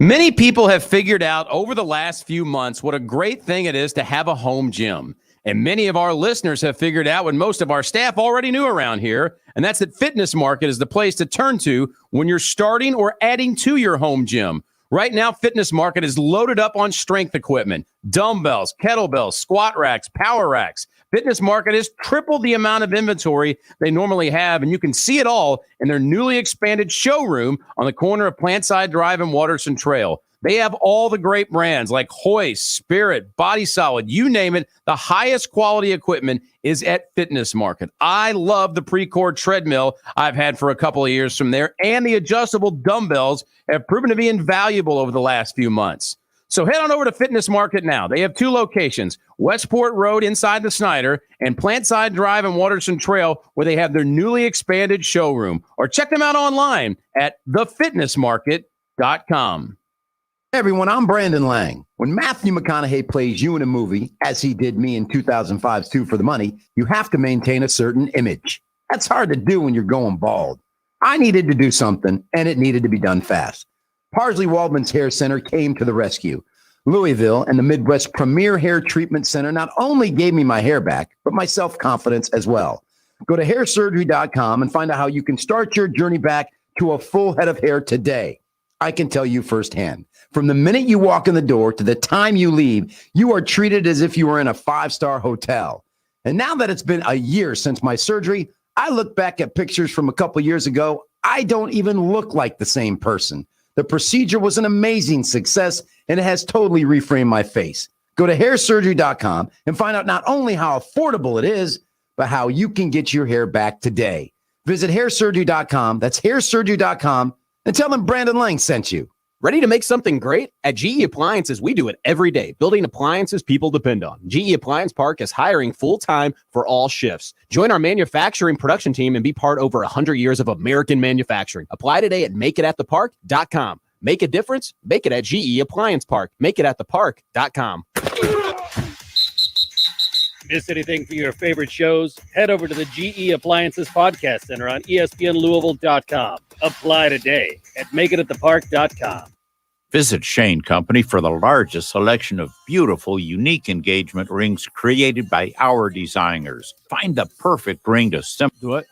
Many people have figured out over the last few months what a great thing it is to have a home gym. And many of our listeners have figured out what most of our staff already knew around here, and that's that Fitness Market is the place to turn to when you're starting or adding to your home gym. Right now, Fitness Market is loaded up on strength equipment, dumbbells, kettlebells, squat racks, power racks. Fitness Market has tripled the amount of inventory they normally have, and you can see it all in their newly expanded showroom on the corner of Plantside Drive and Waterson Trail. They have all the great brands like Hoist, Spirit, Body Solid, you name it. The highest quality equipment is at Fitness Market. I love the Precore treadmill I've had for a couple of years from there, and the adjustable dumbbells have proven to be invaluable over the last few months. So head on over to Fitness Market now. They have two locations, Westport Road inside the Snyder and Plantside Drive and Waterson Trail, where they have their newly expanded showroom. Or check them out online at thefitnessmarket.com. Hey everyone, I'm Brandon Lang. When Matthew McConaughey plays you in a movie, as he did me in 2005's Two for the Money, you have to maintain a certain image. That's hard to do when you're going bald. I needed to do something, and it needed to be done fast. Parsley Waldman's Hair Center came to the rescue. Louisville and the Midwest's premier hair treatment center not only gave me my hair back, but my self-confidence as well. Go to hairsurgery.com and find out how you can start your journey back to a full head of hair today. I can tell you firsthand. From the minute you walk in the door to the time you leave, you are treated as if you were in a five-star hotel. And now that it's been a year since my surgery, I look back at pictures from a couple years ago. I don't even look like the same person. The procedure was an amazing success, and it has totally reframed my face. Go to hairsurgery.com and find out not only how affordable it is, but how you can get your hair back today. Visit hairsurgery.com. That's hairsurgery.com, and tell them Brandon Lang sent you. Ready to make something great? At GE Appliances, we do it every day, building appliances people depend on. GE Appliance Park is hiring full-time for all shifts. Join our manufacturing production team and be part over 100 years of American manufacturing. Apply today at makeitathepark.com. Make a difference? Make it at GE Appliance Park. Makeitathepark.com. Miss anything for your favorite shows? Head over to the GE Appliances Podcast Center on ESPNLouisville.com. Apply today at makeitathepark.com. Visit Shane Company for the largest selection of beautiful, unique engagement rings created by our designers. Find the perfect ring to Do it.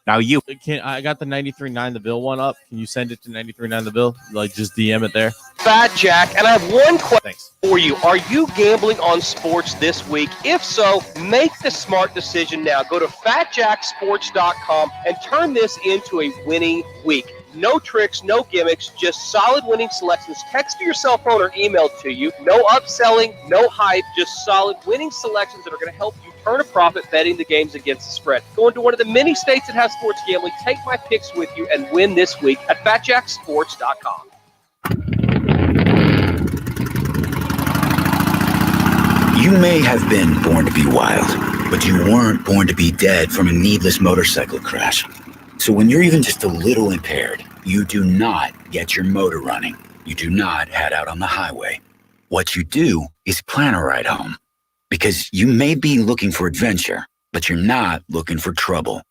Now you I got the 93.9 The Bill one up. Can you send it to 93.9 The Bill? Like just DM it there. Fat Jack, and I have one question Thanks. for you. Are you gambling on sports this week? If so, make the smart decision now. Go to fatjacksports.com and turn this into a winning week. No tricks, no gimmicks, just solid winning selections. Text to your cell phone or email to you. No upselling, no hype, just solid winning selections that are going to help you turn a profit betting the games against the spread. Go into one of the many states that have sports gambling. Take my picks with you and win this week at fatjacksports.com. You may have been born to be wild, but you weren't born to be dead from a needless motorcycle crash. So when you're even just a little impaired, you do not get your motor running. You do not head out on the highway. What you do is plan a ride home. Because you may be looking for adventure, but you're not looking for trouble.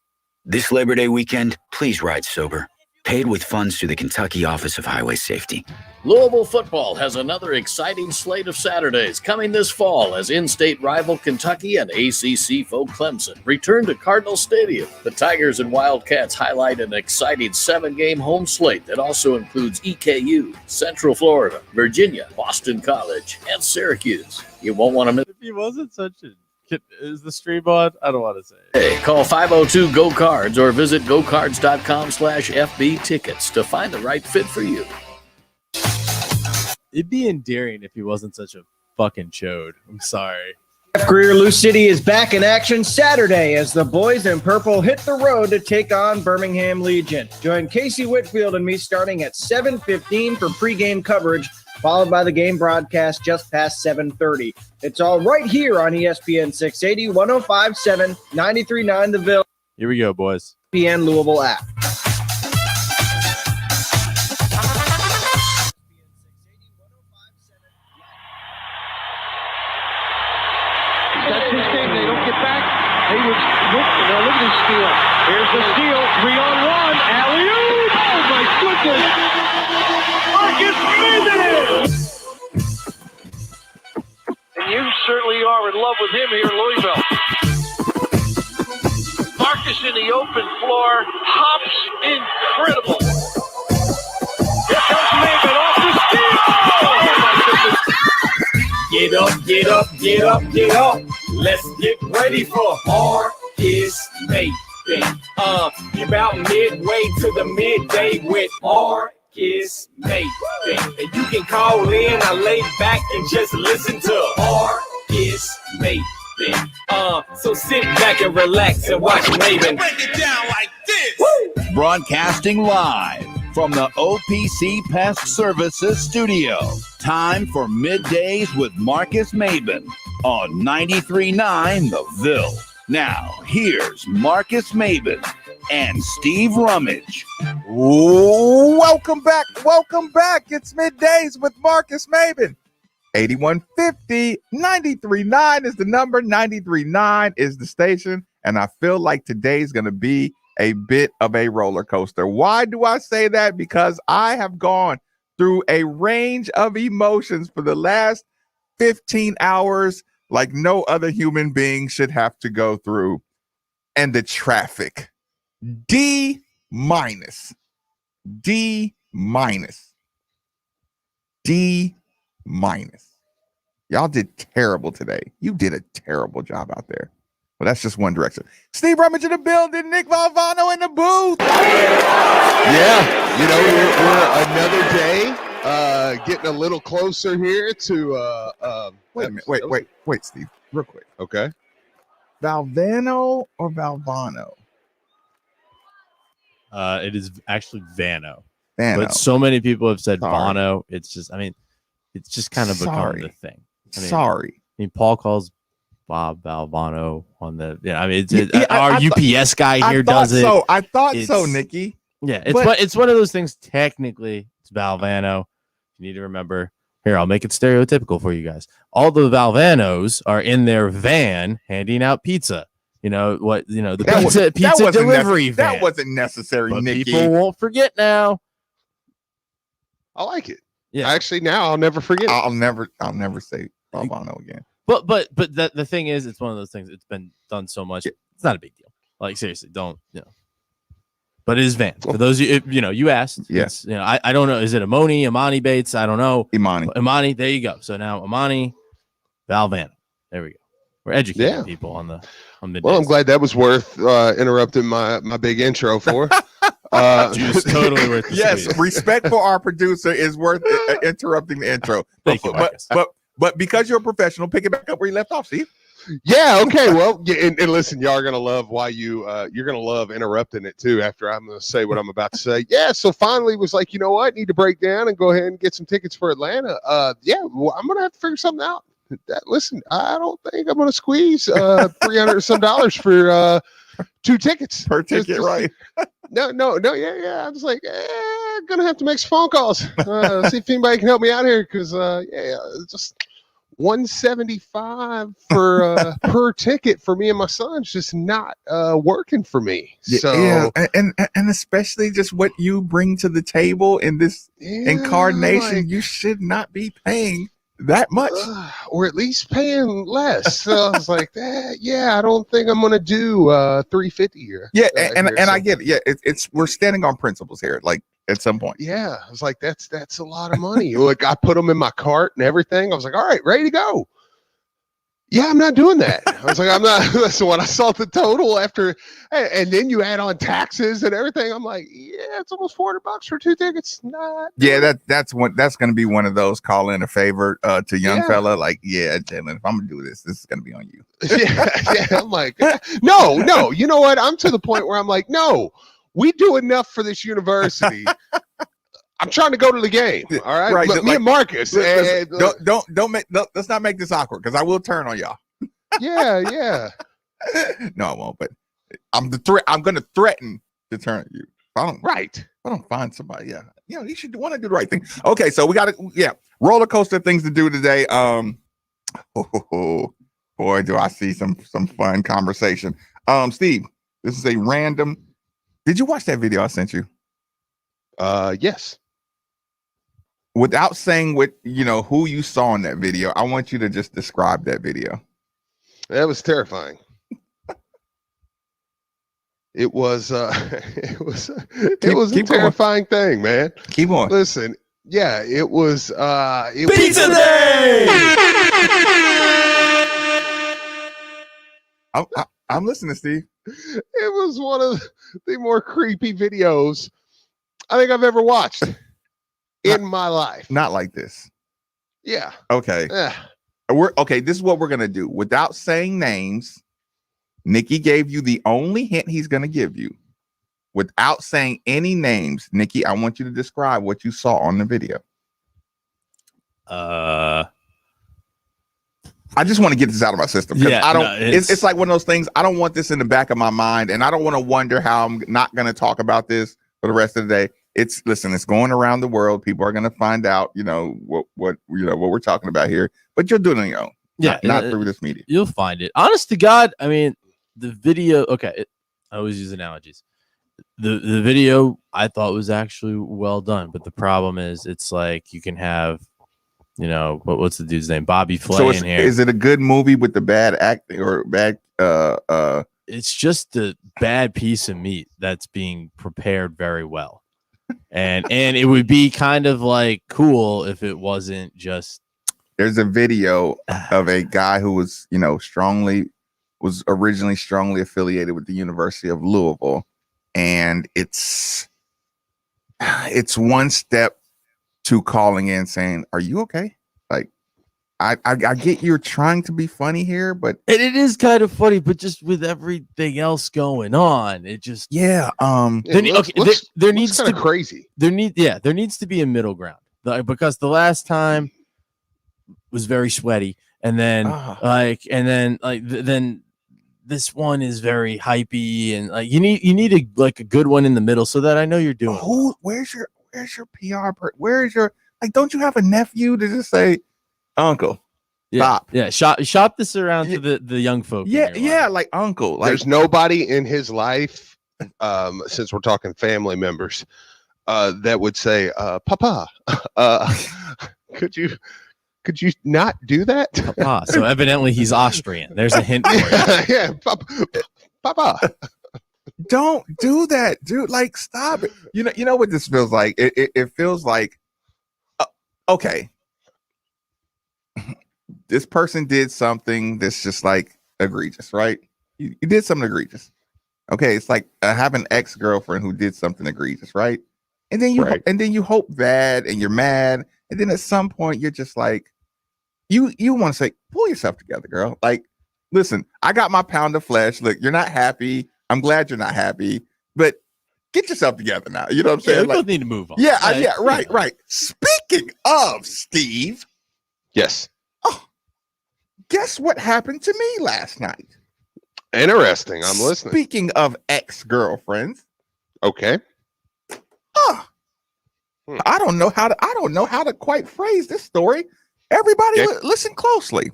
This Labor Day weekend, please ride sober. Paid with funds through the Kentucky Office of Highway Safety. Louisville football has another exciting slate of Saturdays coming this fall as in-state rival Kentucky and ACC foe Clemson return to Cardinal Stadium. The Tigers and Wildcats highlight an exciting 7-game home slate that also includes EKU, Central Florida, Virginia, Boston College, and Syracuse. You won't want to miss. If he wasn't such a... Is the stream on? I don't want to say. Hey, call 502-GO-CARDS or visit gocards.com/FB tickets to find the right fit for you. It'd be endearing if he wasn't such a fucking chode. I'm sorry. Greer Lou City is back in action Saturday as the boys in purple hit the road to take on Birmingham Legion. Join Casey Whitfield and me starting at 7:15 for pregame coverage, followed by the game broadcast just past 7:30. It's all right here on ESPN 680, 105.7, 93.9 The Ville. Here we go, boys. ESPN Louisville app. That's his game. They don't get back. Hayward's now look at his steal. Here's the steal. 3-on-1. Alley-oop. Oh, my goodness. Oh, Marques Maybin. And you certainly are in love with him here in Louisville. Marques in the open floor, hops incredible. Here comes Maybin off the steal. Oh, Get up, get up, get up, get up. Let's get ready for Marques Maybin. You're about midway to the midday with Marques Maybin. And you can call in, I lay back and just listen to Marques Maybin. So sit back and relax and watch Maybin. Break it down like this. Woo! Broadcasting live from the OPC Pest Services studio. Time for Middays with Marques Maybin on 93.9 The Ville. Now, here's Marques Maybin and Steve Rummage. Ooh, welcome back. Welcome back. It's Middays with Marques Maybin. 8150 93.9 is the number. 93.9 is the station. And I feel like today's going to be a bit of a roller coaster. Why do I say that? Because I have gone through a range of emotions for the last 15 hours like no other human being should have to go through. And the traffic, D minus. Y'all did terrible today. You did a terrible job out there. Well, that's just one direction. Steve Rummage in the building. Nick Valvano in the booth. Yeah, you know, we're another day getting a little closer here to Wait a minute. Wait, Steve, real quick. Okay. Valvano or Valvano? It is actually Vano. Vano. But so many people have said Sorry. Vano. It's just, I mean, it's just kind of become the thing. I mean, Sorry. I mean, Paul calls Bob Valvano on the, I mean, I UPS guy here does it. So I thought so, Nikki. Yeah, it's one of those things. Technically, it's Valvano. You need to remember. Here, I'll make it stereotypical for you guys. All the Valvanos are in their van handing out pizza. You know what? You know the pizza delivery van. That wasn't necessary, But Nikki. people won't forget now. I like it. Yeah. Actually, now I'll never forget. I'll never say Valvano again. But the thing is, it's one of those things. It's been done so much. It's not a big deal. Like seriously, don't. But it is Van. For those you asked. Yes. I don't know. Is it Imani Bates? I don't know. Imani. There you go. So now Imani, Valvano. There we go. We're educating people on Midday. Well, I'm glad that was worth interrupting my big intro for. It's totally worth the Yes, squeeze. respect for our producer is worth interrupting the intro. Thank you, Marcus. But because you're a professional, pick it back up where you left off, Steve. Yeah. Okay. Well, and listen, y'all are gonna love why you're gonna love interrupting it too. After I'm gonna say what I'm about to say. Yeah. So finally, was like, you know what? Need to break down and go ahead and get some tickets for Atlanta. Yeah. Well, I'm gonna have to figure something out. Listen, I don't think I'm gonna squeeze $300 some for 2 tickets per ticket, right? No. Yeah. I was like, gonna have to make some phone calls. See if anybody can help me out here because just $175 for per ticket for me and my son's just not working for me. So yeah, and especially just what you bring to the table in this incarnation, like, you should not be paying that much, or at least paying less. So I was like, I don't think I'm gonna do $350 here. Yeah, and I get it. Yeah, it's we're standing on principles here. Like at some point. Yeah, I was like, that's a lot of money. Like I put them in my cart and everything. I was like, all right, ready to go. Yeah, I'm not doing that. I was like, I'm not. So when I saw the total after, and then you add on taxes and everything, I'm like, yeah, it's almost $400 for 2 tickets. Not. Yeah, that's going to be one of those call in a favor to young fella. Like, yeah, Jalen, if I'm gonna do this is gonna be on you. yeah. I'm like, no. You know what? I'm to the point where I'm like, no, we do enough for this university. I'm trying to go to the game. All right. Right. Me and Marcus. Let's not make this awkward because I will turn on y'all. Yeah. No, I won't. But I'm going to threaten to turn on you. If I don't find somebody. Yeah. You should want to do the right thing. Okay. So we got roller coaster things to do today. Boy, do I see some fun conversation. Steve, this is a random. Did you watch that video I sent you? Yes. without saying who you saw in that video, I want you to just describe that video. That was terrifying. It was it was a terrifying thing, man. Keep on. Listen, yeah, it was Pizza Day. I'm listening, Steve. It was one of the more creepy videos I think I've ever watched in my life. Not like this. Yeah. Okay. This is what we're gonna do. Without saying names, Nikki gave you the only hint he's gonna give you. Without saying any names, Nikki, I want you to describe what you saw on the video. I just want to get this out of my system. It's like one of those things. I don't want this in the back of my mind, and I don't want to wonder how I'm not going to talk about this for the rest of the day. It's going around the world. People are going to find out, what we're talking about here. But you'll do it on your own. Yeah, not through this media. You'll find it. Honest to God, I mean, the video. Okay, I always use analogies. The video I thought was actually well done, but the problem is, it's like you can have. What's the dude's name? Bobby Flay in here. Is it a good movie with the bad acting or bad? It's just a bad piece of meat that's being prepared very well, and it would be kind of like cool if it wasn't just. There's a video of a guy who was, originally strongly affiliated with the University of Louisville, and it's one step to calling in saying, "Are you okay?" Like, I get you're trying to be funny here, but it is kind of funny, but just with everything else going on, it just there needs to crazy. There needs to be a middle ground, because the last time was very sweaty, and then then this one is very hypey, and like you need a good one in the middle so that I know you're doing. Where's your PR? Where's your don't you have a nephew to just say, Uncle, stop? Yeah, shop this around to the young folk. Yeah, like Uncle. Like, there's nobody in his life, since we're talking family members, that would say, Papa, could you not do that? Papa. So evidently he's Austrian. There's a hint for you. Yeah, Papa. Don't do that, dude. Like, stop it. You know what this feels like? It feels like, okay, this person did something that's just like egregious, right? You did something egregious. Okay, it's like I have an ex-girlfriend who did something egregious, right? And then you hope bad, and you're mad, and then at some point you're just like, you want to say, pull yourself together, girl. Like, listen, I got my pound of flesh. Look, you're not happy. I'm glad you're not happy, but get yourself together now. You know what I'm saying? We both need to move on. Yeah, right. Speaking of Steve. Yes. Oh, guess what happened to me last night? Interesting. I'm listening. Speaking of ex-girlfriends. Okay. I don't know how to quite phrase this story. Everybody listen closely.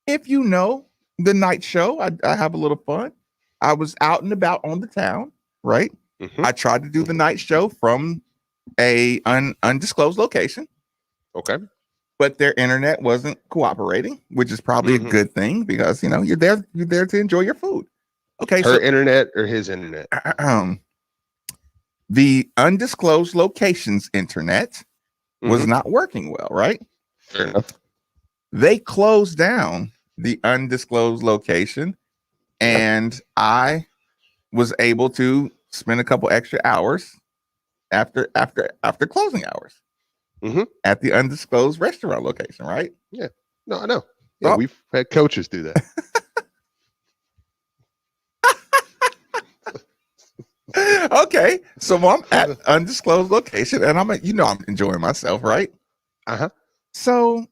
If you know the night show, I have a little fun. I was out and about on the town, right? Mm-hmm. I tried to do the night show from a undisclosed location. Okay. But their internet wasn't cooperating, which is probably a good thing because, you're there to enjoy your food. Okay. Her internet or his internet? The undisclosed location's internet was not working well, right? Fair enough. They closed down the undisclosed location, and I was able to spend a couple extra hours after closing hours at the undisclosed restaurant location, right? Yeah. No, I know. Yeah, we've had coaches do that. Okay, so I'm at undisclosed location, and I'm enjoying myself, right? So,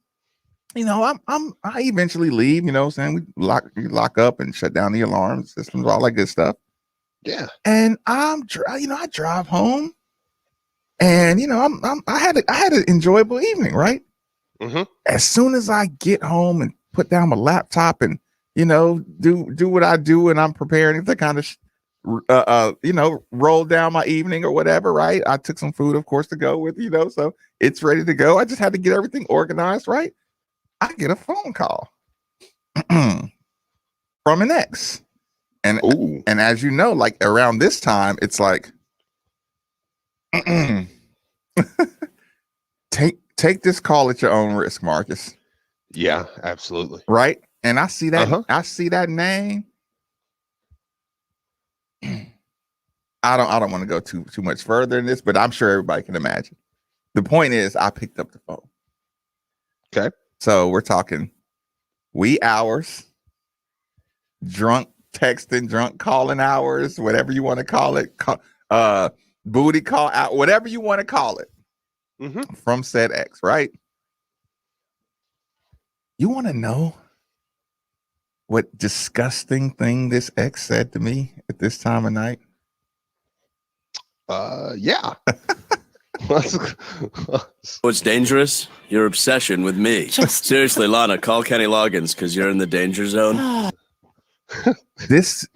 I eventually leave. Saying we lock up and shut down the alarm systems, all that good stuff. Yeah. And I drive home, and I had an enjoyable evening, right? As soon as I get home and put down my laptop and do what I do, and I'm preparing to kind of rolled down my evening or whatever, right? I took some food, of course, to go with, so it's ready to go. I just had to get everything organized, right? I get a phone call from an ex. And as you know, like around this time, it's like, take this call at your own risk, Marcus. Yeah, absolutely. Right. And I see that, I see that name. I don't want to go too much further in this, but I'm sure everybody can imagine. The point is, I picked up the phone. Okay. So we're talking wee hours, drunk texting, drunk calling hours, whatever you want to call it, booty call out, whatever you want to call it, from said ex, right? You want to know what disgusting thing this ex said to me at this time of night? Yeah. What's dangerous? Your obsession with me. Seriously, Lana, call Kenny Loggins because you're in the danger zone. This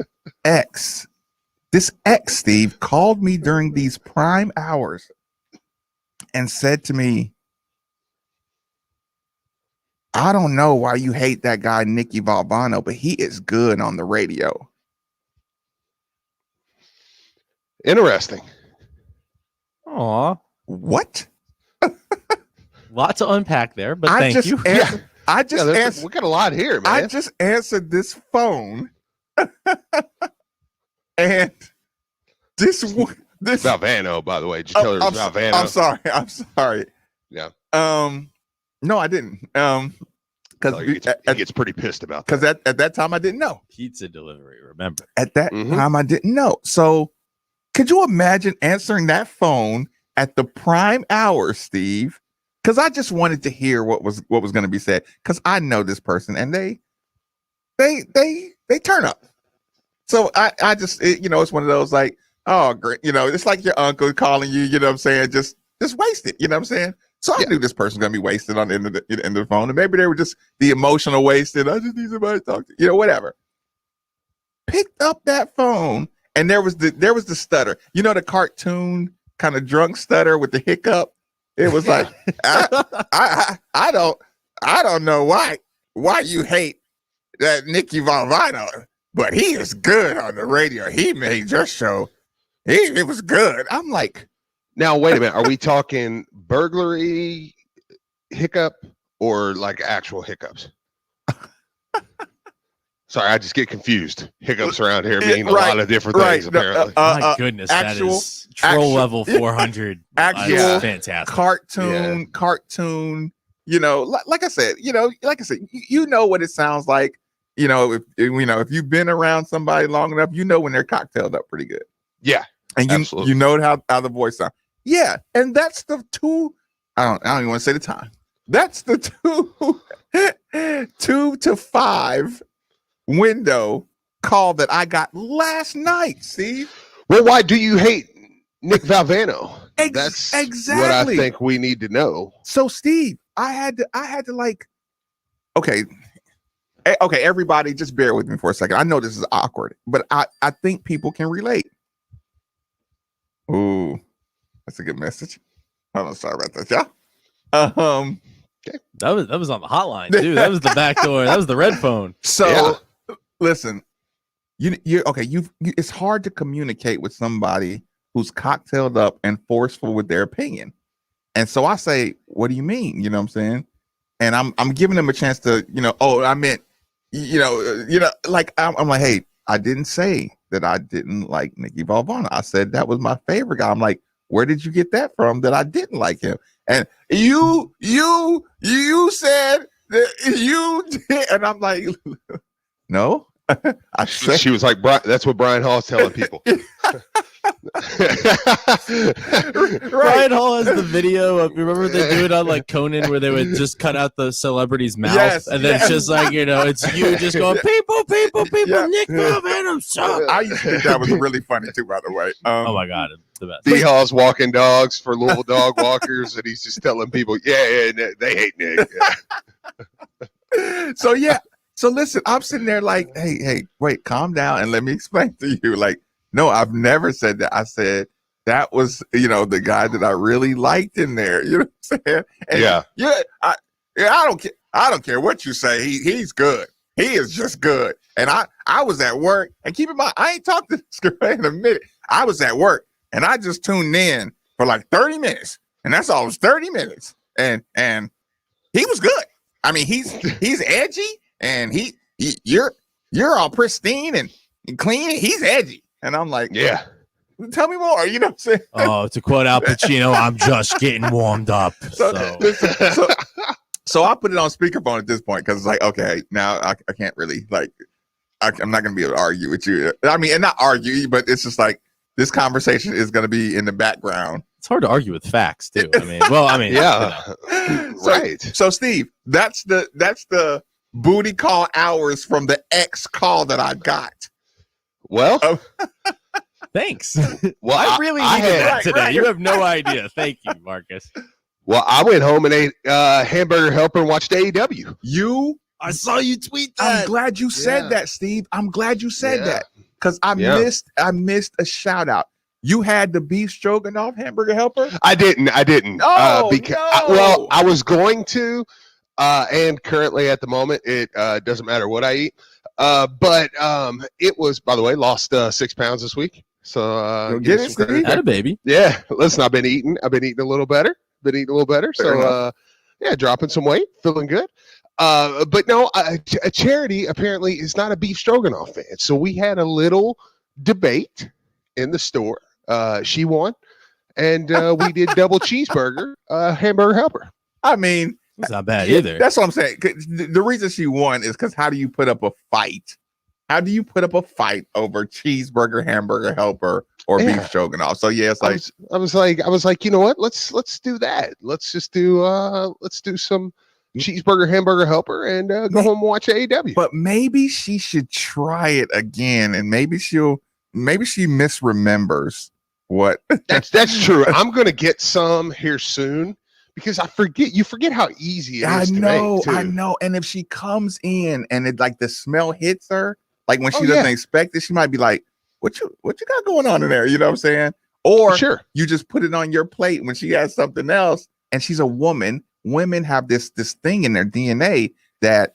ex, Steve, called me during these prime hours and said to me, I don't know why you hate that guy, Nicky Valvano, but he is good on the radio. Interesting. Aw. What? Lot to unpack there, but thank you. I just answered. We got a lot here, man. I just answered this phone, and this Valvano, by the way. Did you tell her it was Valvano? I'm sorry. Yeah. No, I didn't. Because he gets pretty pissed about that. Because at that time I didn't know. Pizza delivery, remember? At that time I didn't know. So could you imagine answering that phone at the prime hour, Steve? Because I just wanted to hear what was going to be said. Because I know this person, and they turn up. So I just it's one of those like, oh great, it's like your uncle calling you. You know what I'm saying? Just waste it. You know what I'm saying? So I knew this person's gonna be wasted on the end of the phone, and maybe they were just the emotional wasted. I just need somebody to talk to, whatever. Picked up that phone, and there was the stutter. The cartoon kind of drunk stutter with the hiccup. It was like, I don't know why you hate that Nicky Valvano, but he is good on the radio. He made your show. It was good. I'm like, now wait a minute. Are we talking burglary hiccup or like actual hiccups? Sorry, I just get confused. Hiccups around here mean a lot of different things, apparently. My goodness, that is troll level 400. Actual fantastic. Cartoon. Like I said, you know what it sounds like. If you've been around somebody long enough, when they're cocktailed up pretty good. Yeah, and you know how the voice sounds. Yeah, and that's the two. I don't even want to say the time. That's the 2 to 5 window call that I got last night, Steve. Well, why do you hate Nick Valvano? That's exactly what I think we need to know. So, Steve, I had to like, okay, everybody, just bear with me for a second. I know this is awkward, but I think people can relate. Ooh, that's a good message. I'm sorry about that, y'all. Okay. That was on the hotline too. That was the back door. That was the red phone. So listen, it's hard to communicate with somebody who's cocktailed up and forceful with their opinion. And so I say, what do you mean? You know what I'm saying? And I'm giving them a chance to, I meant, like I'm like, hey, I didn't say that I didn't like Nicky Valvano. I said that was my favorite guy. I'm like, where did you get that from that I didn't like him? And you said that you did, and I'm like, no. She was like, that's what Brian Hall's telling people. Brian Hall has the video of, remember they do it on like Conan where they would just cut out the celebrity's mouth and then it's just like, it's you just going, people, Nick Valvano sucks. I used to think that was really funny too, by the way. Oh my God, it's the best. D Hall's walking dogs for Louisville dog walkers, and he's just telling people, they hate Nick. So listen, I'm sitting there like, hey, wait, calm down and let me explain to you. Like, No, I've never said that. I said that was, the guy that I really liked in there. You know what I'm saying? And I don't care. I don't care what you say. He's good. He is just good. And I was at work, and keep in mind, I ain't talked to this girl in a minute. I was at work, and I just tuned in for like 30 minutes, and that's all. It was 30 minutes, and he was good. I mean, he's edgy, and you're all pristine and clean. He's edgy, and I'm like, yeah. Tell me more. You know what I'm saying? Oh, to quote Al Pacino, I'm just getting warmed up. So I put it on speakerphone at this point because it's like, okay, now I can't really I'm not going to be able to argue with you. I mean, and not argue, but it's just like this conversation is going to be in the background. It's hard to argue with facts too. I mean, yeah, right. So Steve, that's the booty call hours from the X call that I got. Well, thanks. Well, I really needed that today. Right. You have no idea. Thank you, Marcus. Well, I went home and ate Hamburger Helper and watched AEW. I saw you tweet that. I'm glad you said that, Steve. I'm glad you said that because I missed a shout out. You had the beef stroganoff hamburger helper? I didn't. Oh, no. I was going to, and currently at the moment, it doesn't matter what I eat. But it was, by the way, lost 6 pounds this week. So get it, Steve. Had a baby. Yeah. Listen, I've been eating a little better. So dropping some weight, feeling good. But no, a Charity apparently is not a beef stroganoff fan. So we had a little debate in the store. She won, and we did double cheeseburger, hamburger helper. I mean, it's not bad either. That's what I'm saying. The reason she won is because how do you put up a fight? How do you put up a fight over cheeseburger, hamburger helper, or beef stroganoff? So yeah, it's like I was like, you know what? Let's do that. Let's just do some cheeseburger, hamburger helper, and go home and watch AEW. But maybe she should try it again, and maybe she misremembers what. That's true. I'm gonna get some here soon because you forget how easy it is to make, too. I know. And if she comes in and it like the smell hits her, like when she doesn't expect it, she might be like, what you got going on in there? You know what I'm saying? Or you just put it on your plate when she has something else, and she's a woman. Women have this thing in their DNA that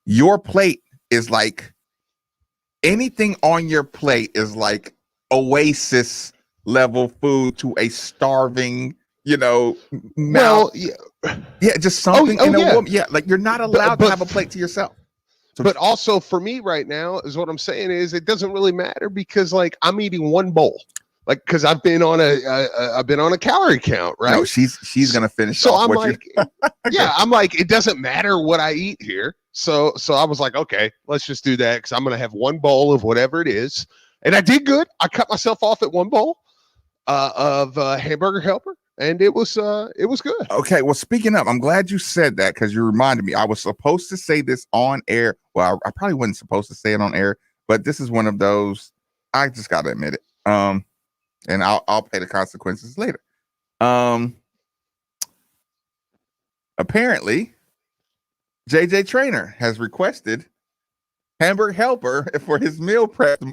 your plate is like anything on your plate is like Oasis level food to a starving, mouth. Just something in a woman. Yeah, like you're not allowed to have a plate to yourself. But also for me right now is what I'm saying is it doesn't really matter because like I'm eating one bowl, like because I've been on a calorie count, right? No, she's gonna finish. So I'm like, I'm like, it doesn't matter what I eat here. So I was like, okay, let's just do that because I'm gonna have one bowl of whatever it is, and I did good. I cut myself off at one bowl of hamburger helper. And it was good. Okay, well, speaking of, I'm glad you said that because you reminded me. I was supposed to say this on air. Well, I probably wasn't supposed to say it on air, but this is one of those. I just got to admit it. And I'll pay the consequences later. Apparently, JJ Trainer has requested hamburger helper for his meal prep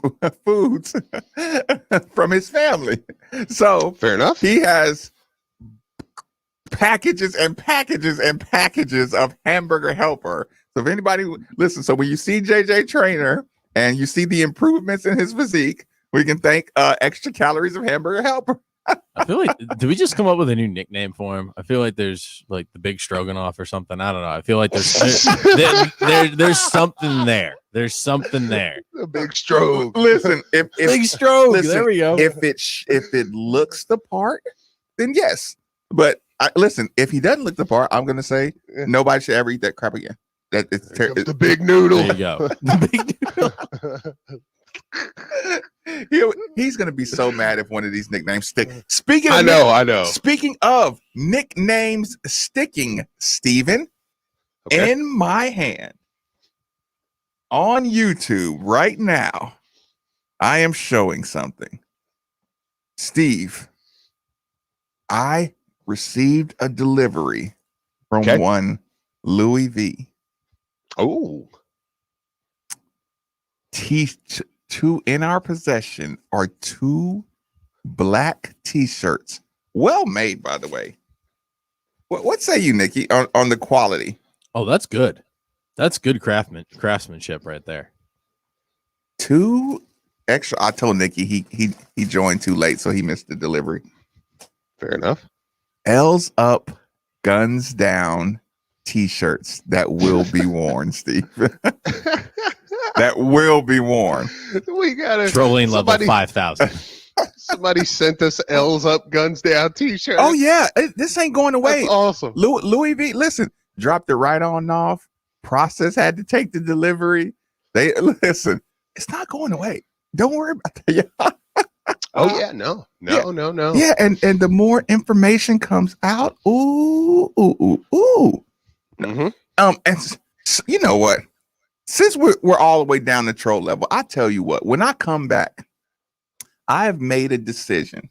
foods from his family. So fair enough. He has packages and packages and packages of hamburger helper. So if anybody listen, so when you see JJ Trainer and you see the improvements in his physique, we can thank extra calories of hamburger helper. I feel like did we just come up with a new nickname for him? I feel like there's like the Big Stroganoff or something. I don't know. I feel like there's something there. There's something there. The Big Stroke. Listen, if Big Stroke. Listen, there we go. If it looks the part, then yes. But listen, if he doesn't look the part, I'm gonna say nobody should ever eat that crap again. That it's the big noodle. There you go. The big noodle. He's gonna be so mad if one of these nicknames stick. I know. Speaking of nicknames sticking, Steven, in my hand on YouTube right now, I am showing something. Steve, I received a delivery from one Louis V. Oh. in our possession are 2 black T-shirts. Well made, by the way. What say you, Nikki, on the quality? Oh, that's good. That's good craftsmanship right there. 2 extra. I told Nikki he joined too late, so he missed the delivery. Fair enough. L's up, guns down T-shirts that will be worn, Steve. That will be worn. We got trolling level 5,000. Somebody sent us L's up, guns down T-shirt. Oh yeah, this ain't going away. That's awesome. Louis V. Listen, dropped it right on off. Process had to take the delivery. They listen. It's not going away. Don't worry about that. Oh yeah, no. Yeah, and the more information comes out, ooh. Mm-hmm. And you know what? Since we're all the way down the troll level, I tell you what. When I come back, I have made a decision.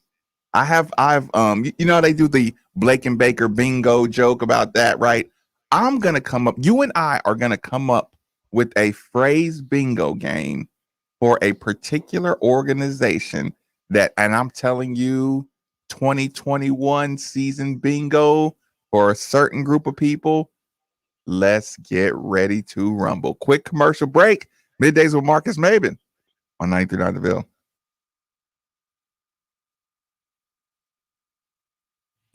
I've you know they do the Blake and Baker bingo joke about that, right? I'm gonna come up. You and I are gonna come up with a phrase bingo game for a particular organization that, and I'm telling you, 2021 season bingo for a certain group of people. Let's get ready to rumble. Quick commercial break. Middays with Marques Maybin on 93.9 The Ville.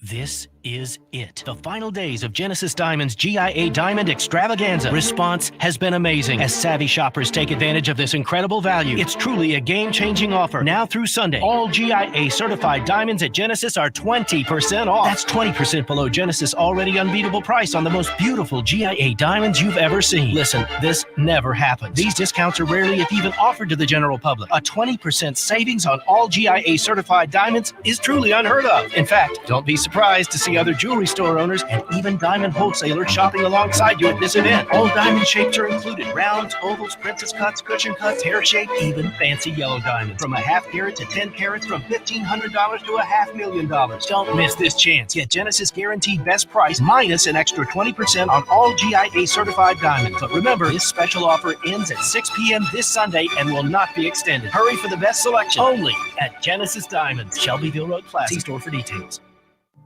This is it. The final days of Genesis Diamond's GIA Diamond Extravaganza. Response has been amazing as savvy shoppers take advantage of this incredible value. It's truly a game-changing offer. Now through Sunday, all GIA certified diamonds at Genesis are 20% off. That's 20% below Genesis' already unbeatable price on the most beautiful GIA diamonds you've ever seen. Listen, this never happens. These discounts are rarely, if even offered to the general public. A 20% savings on all GIA certified diamonds is truly unheard of. In fact, don't be surprised to see other jewelry store owners and even diamond wholesalers shopping alongside you at this event. All diamond shapes are included. Rounds, ovals, princess cuts, cushion cuts, hair shape, even fancy yellow diamonds. From a half carat to 10 carats, from $1,500 to $500,000. Don't miss this chance. Get Genesis guaranteed best price minus an extra 20% on all GIA certified diamonds. But remember, this special offer ends at 6 p.m. this Sunday and will not be extended. Hurry for the best selection only at Genesis Diamonds, Shelbyville Road Plaza. See store for details.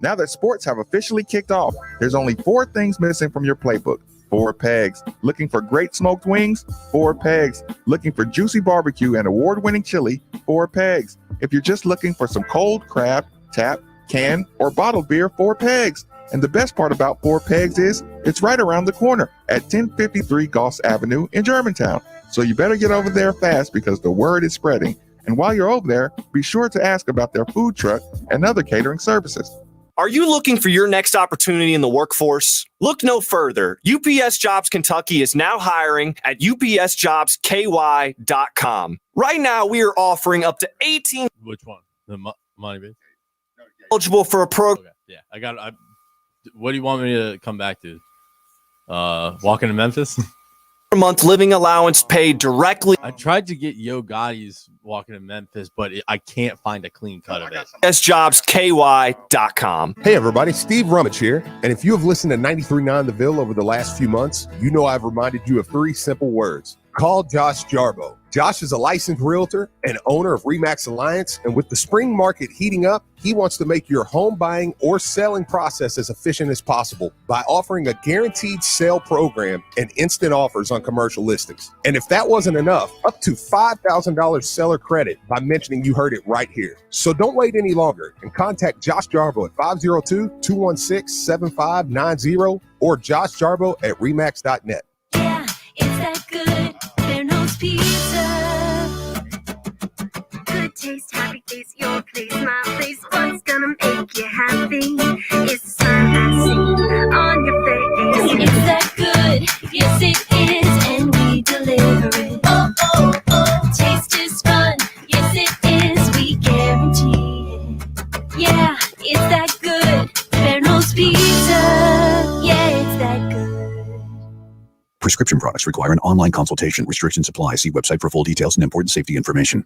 Now that sports have officially kicked off, there's only 4 things missing from your playbook. 4 pegs. Looking for great smoked wings? 4 pegs. Looking for juicy barbecue and award-winning chili? 4 pegs. If you're just looking for some cold crab, tap, can, or bottled beer? 4 pegs. And the best part about 4 pegs is it's right around the corner at 1053 Goss Avenue in Germantown. So you better get over there fast because the word is spreading. And while you're over there, be sure to ask about their food truck and other catering services. Are you looking for your next opportunity in the workforce? Look no further. UPS Jobs Kentucky is now hiring at upsjobsky.com. Right now, we are offering up to 18. Which one? The money base? Eligible for a program. Okay. Yeah, what do you want me to come back to? Walking to Memphis? A month living allowance paid directly. I tried to get Yo Gotti's Walking to Memphis, but I can't find a clean cut of it. upsjobsky.com. Hey everybody, Steve Rummage here. And if you have listened to 93.9 The Ville over the last few months, you know I've reminded you of 3 simple words. Call Josh Jarbo. Josh is a licensed realtor and owner of RE/MAX Alliance, and with the spring market heating up, he wants to make your home buying or selling process as efficient as possible by offering a guaranteed sale program and instant offers on commercial listings. And if that wasn't enough, up to $5,000 seller credit by mentioning you heard it right here. So don't wait any longer and contact Josh Jarbo at 502-216-7590 or Josh Jarbo at remax.net. Yeah, it's that good. Verno's Pizza. Good taste, happy face, your place, my place. What's gonna make you happy? It's the smile I see on your face. It's that good, yes it is, and we deliver it. Oh, oh, oh, taste is fun, yes it is, we guarantee it. Yeah, it's that good, Verno's Pizza. Yeah, it's that good. Prescription products require an online consultation. Restrictions apply. See website for full details and important safety information.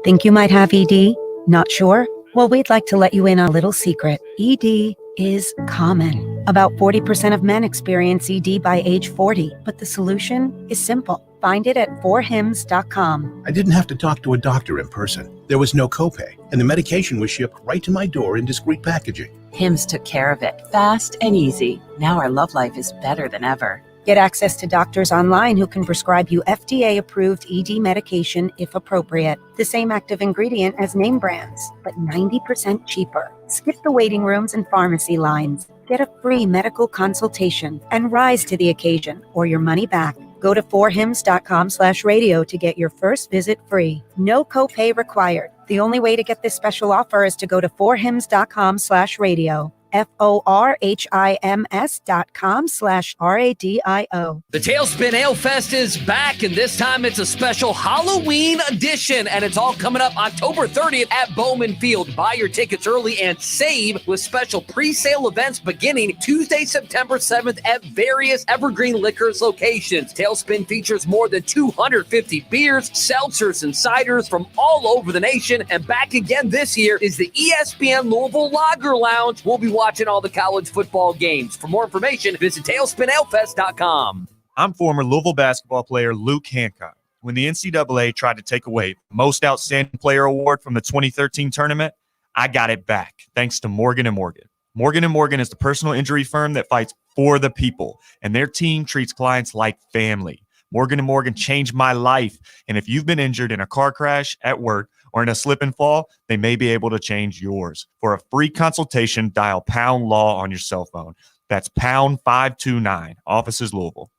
Think you might have ED? Not sure? Well, we'd like to let you in on a little secret. ED is common. About 40% of men experience ED by age 40, but the solution is simple. Find it at forhims.com. I didn't have to talk to a doctor in person. There was no copay, and the medication was shipped right to my door in discreet packaging. Hims took care of it, fast and easy. Now our love life is better than ever. Get access to doctors online who can prescribe you FDA-approved ED medication if appropriate. The same active ingredient as name brands, but 90% cheaper. Skip the waiting rooms and pharmacy lines. Get a free medical consultation and rise to the occasion or your money back. Go to forhims.com/radio to get your first visit free. No copay required. The only way to get this special offer is to go to forhims.com/radio. forhims.com/radio. The Tailspin Ale Fest is back, and this time it's a special Halloween edition, and it's all coming up October 30th at Bowman Field. Buy your tickets early and save with special pre-sale events beginning Tuesday, September 7th at various Evergreen Liquors locations. Tailspin features more than 250 beers, seltzers, and ciders from all over the nation, and back again this year is the ESPN Louisville Lager Lounge. We'll be watching all the college football games. For more information, visit tailspinalefest.com. I'm former Louisville basketball player Luke Hancock. When the NCAA tried to take away the Most Outstanding Player Award from the 2013 tournament, I got it back thanks to Morgan & Morgan. Morgan & Morgan is the personal injury firm that fights for the people, and their team treats clients like family. Morgan & Morgan changed my life, and if you've been injured in a car crash, at work, or in a slip and fall, they may be able to change yours. For a free consultation, dial Pound Law on your cell phone. That's Pound 529, offices Louisville.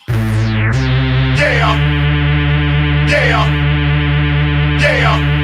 Yeah, yeah, yeah, yeah.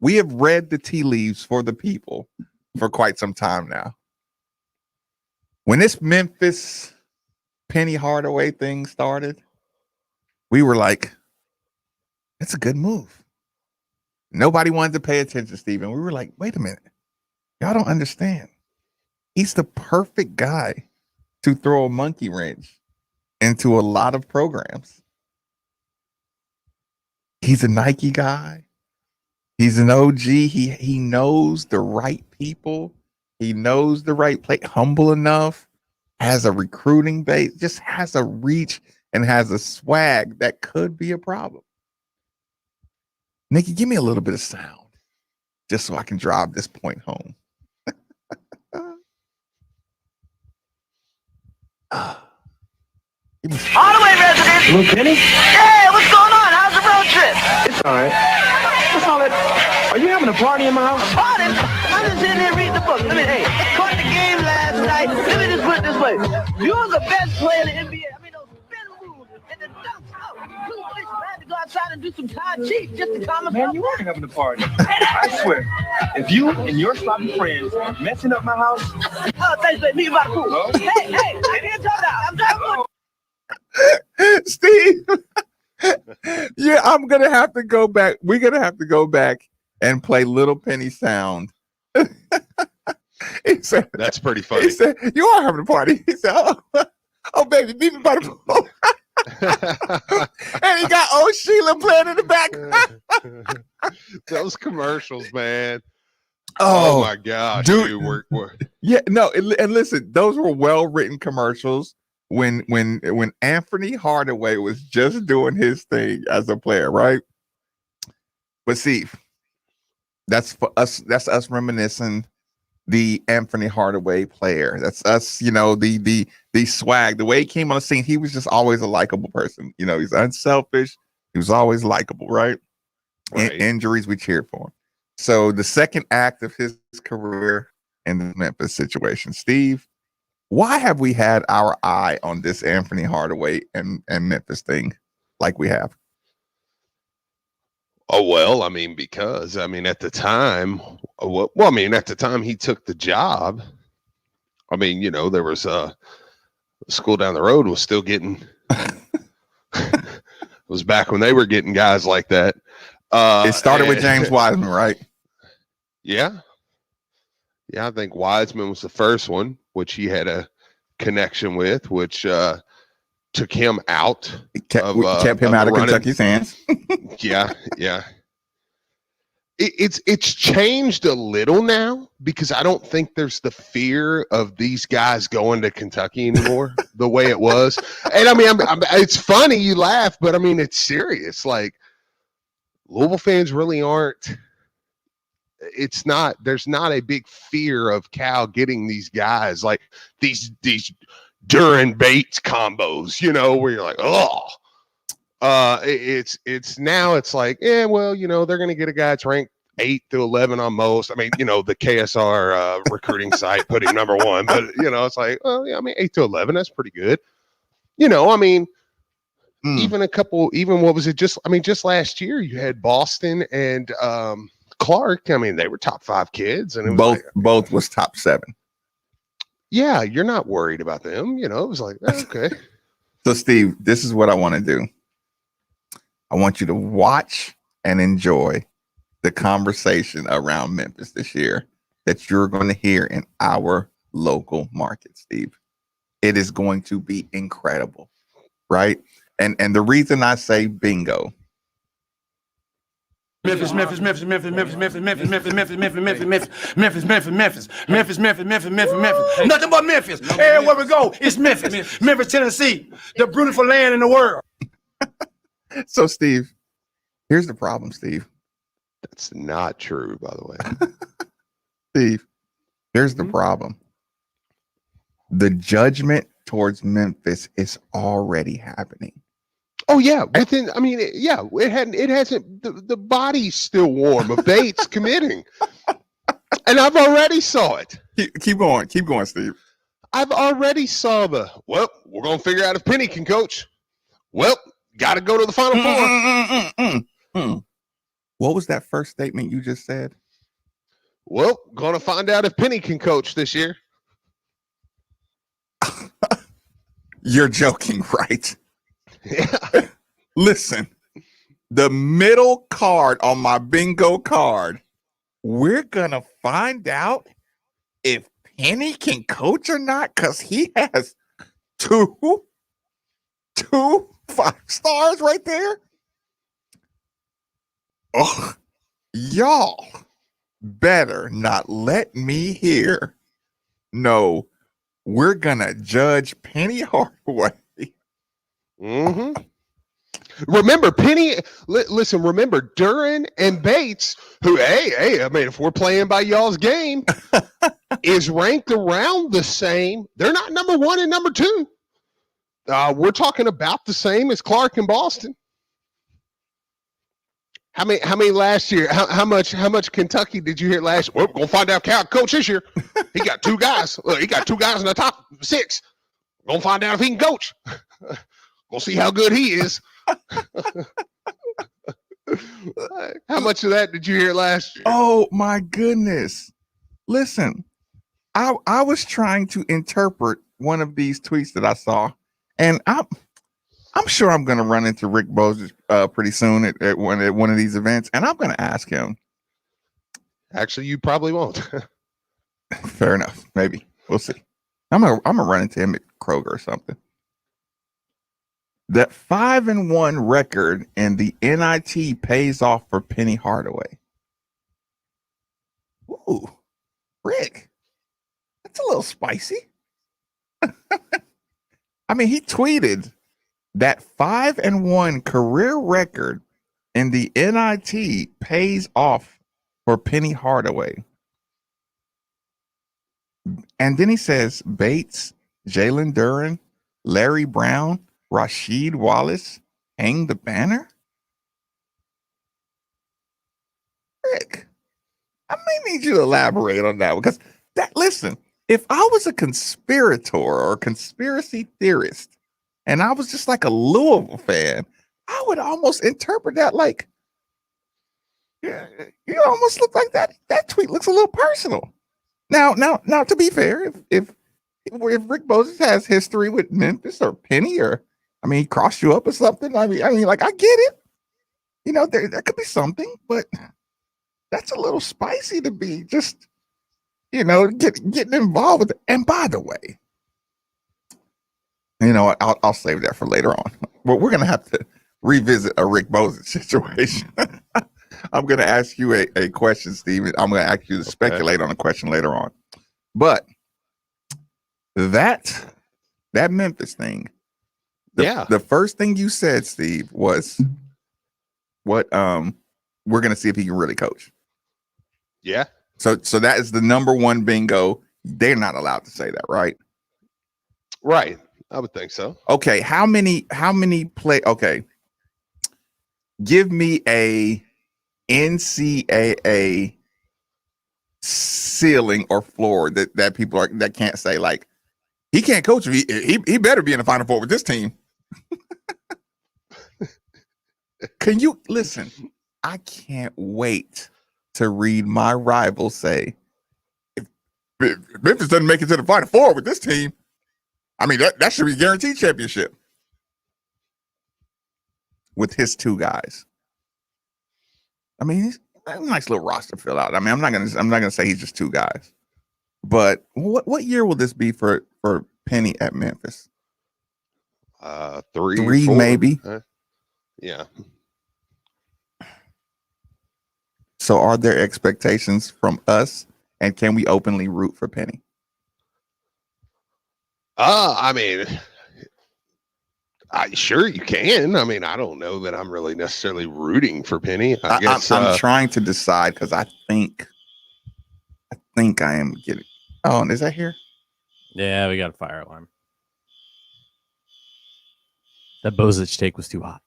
We have read the tea leaves for the people for quite some time now. When this Memphis Penny Hardaway thing started, we were like, it's a good move. Nobody wanted to pay attention, Stephen. We were like, wait a minute. Y'all don't understand. He's the perfect guy to throw a monkey wrench into a lot of programs. He's a Nike guy. He's an OG. He knows the right people. He knows the right play. Humble enough, has a recruiting base, just has a reach and has a swag that could be a problem. Nikki, give me a little bit of sound just so I can drive this point home. Hardaway resident. Blue Penny? Hey, what's going on? How's the road trip? It's all right. What's all that? Are you having a party in my house? A party? I'm just sitting here reading the book. Hey, caught the game last night. Let me just put it this way. You're the best player in the NBA. I mean, those spin moves and the dunks out. You had to go outside and do some Tai Chi just to calm us Man, up. you weren't having a party. I swear. If you and your sloppy friends are messing up my house. Oh, thanks, baby. Me about the pool. Hello? Hey, I'm here to talk about. I'm talking. Steve, yeah, I'm gonna have to go back. We're gonna have to go back and play Little Penny sound. He said, that's pretty funny. He said, you are having a party. He said, oh baby, meet me by the pool. And he got old Sheila playing in the back. Those commercials, man. Oh, my gosh, dude. dude, Yeah, no, and listen, those were well-written commercials when Anthony Hardaway was just doing his thing as a player, right? But see, that's for us, that's us reminiscing the Anthony Hardaway player. That's us, the swag. The way he came on the scene, he was just always a likable person. He's unselfish. He was always likable, right? Injuries, we cheered for him. So the second act of his career in the Memphis situation, Steve, why have we had our eye on this Anthony Hardaway and Memphis thing like we have? Oh, well, I mean, because, at the time, at the time he took the job, there was a school down the road was still getting, it was back when they were getting guys like that. It started with James Wiseman, right? Yeah. Yeah, I think Wiseman was the first one, which he had a connection with, which took him out. Kept him out of Kentucky's hands. Yeah. It's changed a little now because I don't think there's the fear of these guys going to Kentucky anymore the way it was. And it's funny, you laugh, but it's serious. Like, Louisville fans really aren't. There's not a big fear of Cal getting these guys like these Duran Bates combos, where you're like, oh, it's now it's like, yeah, well, they're going to get a guy that's ranked 8 to 11 on most. the KSR recruiting site put him number 1, but it's like, well, yeah, 8 to 11, that's pretty good. Even what was it? Just last year you had Boston and Clark. They were top 5 kids, and it was both was top 7. Yeah, you're not worried about them. It was like, okay. So, Steve, this is what I want to do. I want you to watch and enjoy the conversation around Memphis this year that you're going to hear in our local market, Steve. It is going to be incredible, right? And the reason I say bingo. Memphis. Nothing but Memphis. Everywhere we go, it's Memphis. Memphis, Tennessee, the beautiful land in the world. So, Steve, here's the problem, Steve. That's not true, by the way. Steve, here's the problem. The judgment towards Memphis is already happening. Oh yeah, it hasn't. The body's still warm of Bates committing, and I've already saw it. Keep going, Steve. I've already saw we're gonna figure out if Penny can coach. Well, got to go to the Final Four. What was that first statement you just said? Well, gonna find out if Penny can coach this year. You're joking, right? Yeah. Listen, the middle card on my bingo card, we're going to find out if Penny can coach or not because he has two 5-stars right there. Oh, y'all better not let me hear. No, we're going to judge Penny Hardaway. Mm-hmm. Remember, Penny, listen, remember Duran and Bates, who, hey, if we're playing by y'all's game, is ranked around the same. They're not number 1 and number 2. We're talking about the same as Clark and Boston. How many last year? How much Kentucky did you hear last year? Well, we're gonna find out Cal coach this year. He got 2 guys. Look, he got 2 guys in the top 6. We're gonna find out if he can coach. We'll see how good he is. How much of that did you hear last year? Oh my goodness. Listen, I was trying to interpret one of these tweets that I saw, and I'm sure I'm going to run into Rick Bowes pretty soon at one of these events, and I'm going to ask him. Actually, you probably won't. Fair enough. Maybe we'll see. I'm gonna run into him at Kroger or something. That 5-1 record in the NIT pays off for Penny Hardaway. Ooh, Rick, that's a little spicy. I mean, he tweeted that 5-1 career record in the NIT pays off for Penny Hardaway. And then he says Bates, Jalen Duren, Larry Brown, Rasheed Wallace, hang the banner. Rick, I may need you to elaborate on that because listen, if I was a conspirator or a conspiracy theorist and I was just like a Louisville fan, I would almost interpret that like, yeah, you almost look like that tweet looks a little personal. Now, to be fair, if Rick Moses has history with Memphis or Penny, or I mean, he crossed you up or something. I mean, like I get it. You know, there could be something, but that's a little spicy to be just, you know, getting involved with it. And by the way, you know what? I'll save that for later on. But we're gonna have to revisit a Rick Moses situation. I'm gonna ask you a question, Steve. I'm gonna ask you to speculate on a question later on. But that Memphis thing, the first thing you said, Steve, was what we're gonna see if he can really coach. Yeah. So that is the number one bingo. They're not allowed to say that, right? Right. I would think so. Okay. How many play? Okay. Give me a NCAA ceiling or floor that people that can't say like he can't coach. He better be in the Final Four with this team. Can you listen? I can't wait to read my rival say, if Memphis doesn't make it to the Final Four with this team, I mean, that should be a guaranteed championship with his two guys. I mean, he's a nice little roster fill out. I mean, I'm not gonna say he's just two guys, but what year will this be for Penny at Memphis? 3, 4, maybe. Yeah. So are there expectations from us, and can we openly root for Penny? I mean, sure you can. I mean, I don't know that I'm really necessarily rooting for Penny. I guess I'm trying to decide because I think I am getting. Oh, is that here? Yeah, we got a fire alarm. That Bozich take was too hot.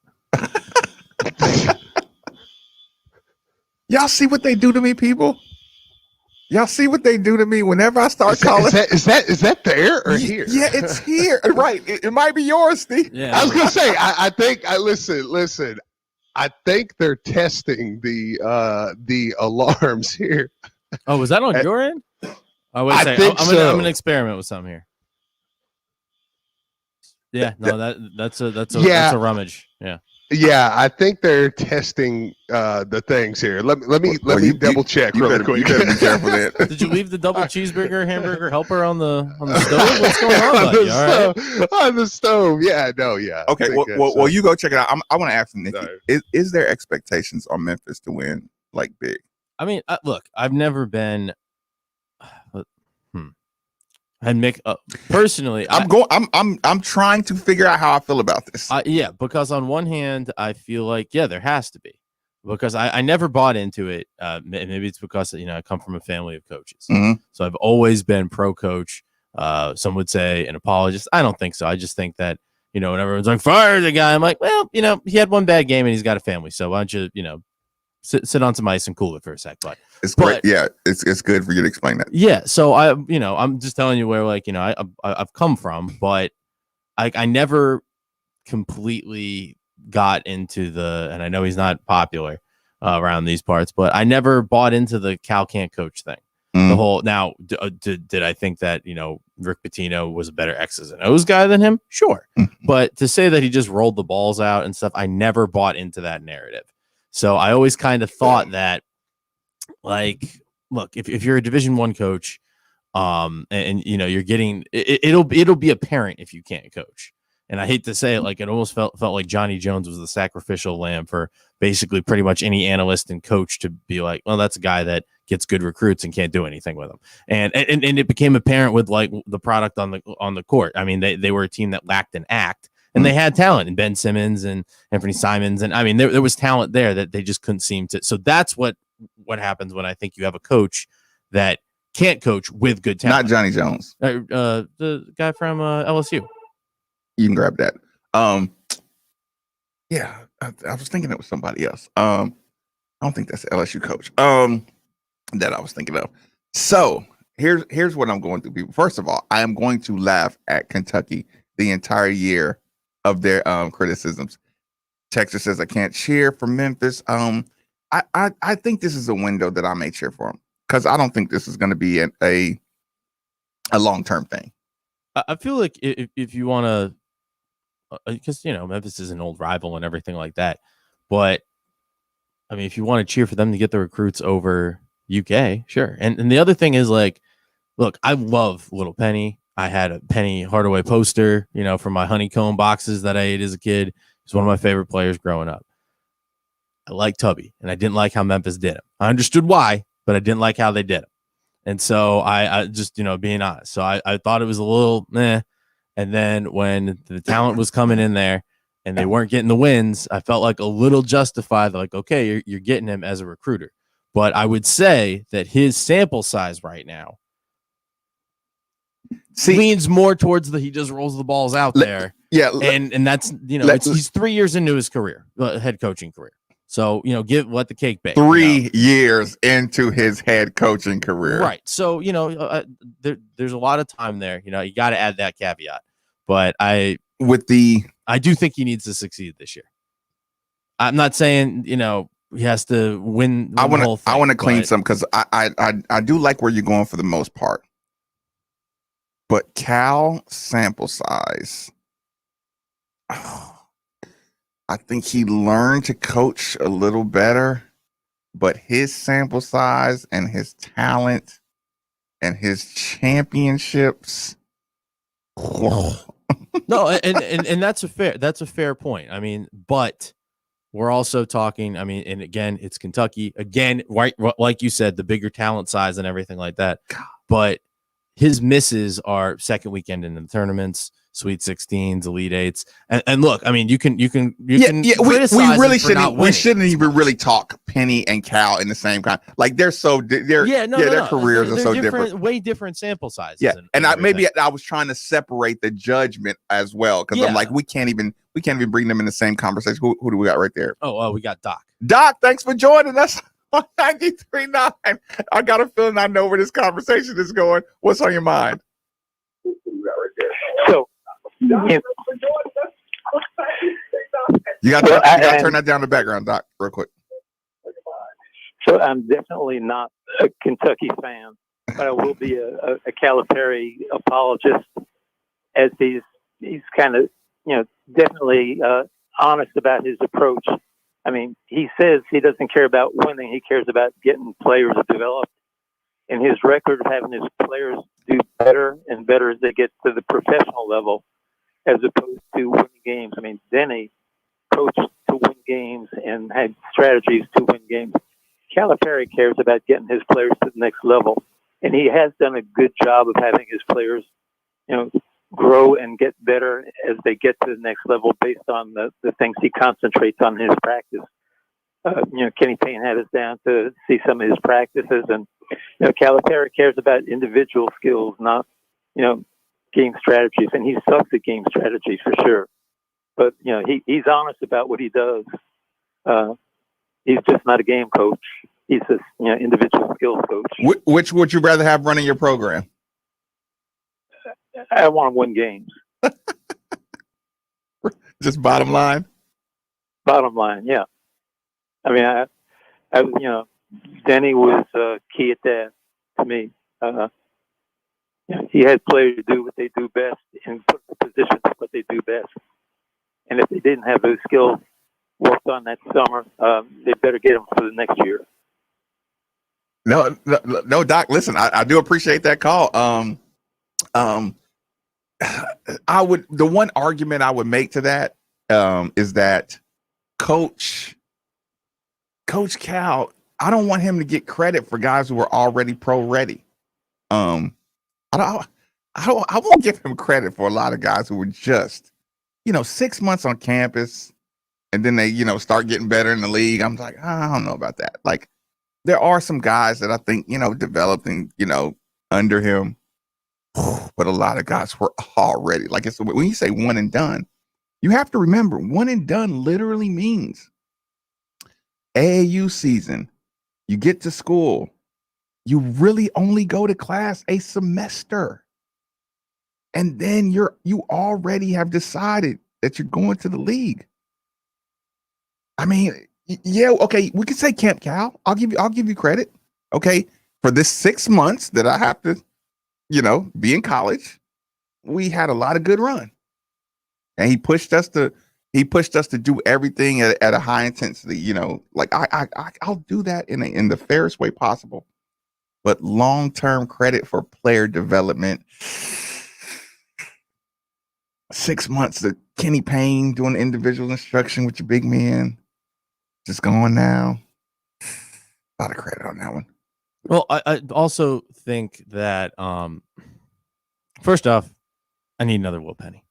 Y'all see what they do to me, people? Y'all see what they do to me whenever I start calling? Is that there or here? Yeah, it's here. Right. It might be yours, Steve. Yeah. I was gonna say. I think. Listen. I think they're testing the alarms here. Oh, was that on your end? Oh, wait a second. think I'm so. gonna experiment with something here. Yeah, no, that's a rummage. Yeah. Yeah, I think they're testing the things here. Let me double check really quick. You better be careful there. Did you leave the double cheeseburger hamburger helper on the stove? What's going on, buddy? All right. On the stove. Yeah, no, yeah. Okay, well, you go check it out. I want to ask him, Nikki, is there expectations on Memphis to win like big? I mean, look, I've never been. And Mick, personally, I'm trying to figure out how I feel about this. Yeah, because on one hand, I feel like there has to be, because I never bought into it. Maybe it's because I come from a family of coaches, so I've always been pro coach. Some would say an apologist. I don't think so. I just think that when everyone's like fire the guy, I'm like, well, he had one bad game and he's got a family, so why don't you sit on some ice and cool it for a sec. But it's great. Yeah, it's good for you to explain that. Yeah, so I'm just telling you where I've come from, but I never completely got into and I know he's not popular around these parts, but I never bought into the Cal can't coach thing. The whole now did I think that Rick Pitino was a better X's and O's guy than him? Sure, but to say that he just rolled the balls out and stuff, I never bought into that narrative. So I always kind of thought that, like, look, if you're a Division I coach, and you're getting it'll be apparent if you can't coach. And I hate to say it, like it almost felt like Johnny Jones was the sacrificial lamb for basically pretty much any analyst and coach to be like, well, that's a guy that gets good recruits and can't do anything with them. And it became apparent with like the product on the court. I mean, they were a team that lacked an act. And they had talent in Ben Simmons and Anthony Simons. And I mean, there was talent there that they just couldn't seem to. So that's what happens when I think you have a coach that can't coach with good talent. Not Johnny Jones. The guy from LSU. You can grab that. Yeah, I was thinking it was somebody else. I don't think that's the LSU coach. That I was thinking of. So here's what I'm going through, people. First of all, I am going to laugh at Kentucky the entire year of their criticisms. Texas says I can't cheer for Memphis. I think this is a window that I may cheer for them because I don't think this is going to be a long-term thing. I feel like if you want to, because Memphis is an old rival and everything like that, but I mean, if you want to cheer for them to get the recruits over UK, sure. And the other thing is, like, look, I love Little Penny. I had a Penny Hardaway poster, from my honeycomb boxes that I ate as a kid. He's one of my favorite players growing up. I like Tubby, and I didn't like how Memphis did him. I understood why, but I didn't like how they did him. And so I just, being honest. So I thought it was a little meh. And then when the talent was coming in there and they weren't getting the wins, I felt like a little justified. Like, okay, you're getting him as a recruiter. But I would say that his sample size right now leans more towards he just rolls the balls out there. Yeah. And that's, he's 3 years into his career, head coaching career. So, let the cake bake. 3 years into his head coaching career. Right. So, there's a lot of time there. You got to add that caveat. But I do think he needs to succeed this year. I'm not saying, he has to win I the whole thing. I want to clean some because I do like where you're going for the most part. But Cal sample size, I think he learned to coach a little better, but his sample size and his talent and his championships. No, and that's a fair point. I mean, but we're also talking, and again, it's Kentucky. Again, right, like you said, the bigger talent size and everything like that. But his misses are second weekend in the tournaments, Sweet 16s, Elite 8s, and look, you can we really shouldn't even really talk Penny and Cal in the same kind. Like their careers are so different, way different sample sizes. Yeah, and I was trying to separate the judgment as well because I'm like we can't even bring them in the same conversation. Who do we got right there? Oh, we got Doc. Doc, thanks for joining us on 93.9. I got a feeling I know where this conversation is going. What's on your mind? So. You got to turn that down the background, Doc, real quick. So I'm definitely not a Kentucky fan, but I will be a Calipari apologist, as he's kind of definitely honest about his approach. He says he doesn't care about winning; he cares about getting players developed. And his record of having his players do better and better as they get to the professional level, as opposed to winning games. Denny coached to win games and had strategies to win games. Calipari cares about getting his players to the next level, and he has done a good job of having his players, grow and get better as they get to the next level based on the things he concentrates on in his practice. Kenny Payne had us down to see some of his practices, and Calipari cares about individual skills, not game strategies, and he sucks at game strategies for sure. But he's honest about what he does. He's just not a game coach. He's just individual skills coach. Which would you rather have running your program? I want to win games. Just bottom line. Bottom line, yeah. Denny was key at that to me. He had players do what they do best and put the positions what they do best. And if they didn't have those skills worked on that summer, they better get them for the next year. No, Doc. Listen, I do appreciate that call. The one argument I would make to that is that Coach Cal, I don't want him to get credit for guys who are already pro ready. I won't give him credit for a lot of guys who were just, 6 months on campus and then they, start getting better in the league. I'm like, I don't know about that. Like there are some guys that I think, developed and, under him. But a lot of guys were already like it's when you say one and done, you have to remember one and done literally means AAU season. You get to school, you really only go to class a semester. And then you already have decided that you're going to the league. I mean, yeah, okay, we could say Camp Cal. I'll give you credit. Okay, for this 6 months that I have to, be in college, we had a lot of good run. And he pushed us to do everything at a high intensity, like I'll do that in the fairest way possible. But long-term credit for player development, 6 months of Kenny Payne doing individual instruction with your big men, just going now. A lot of credit on that one. Well, I also think that first off, I need another Will Penny.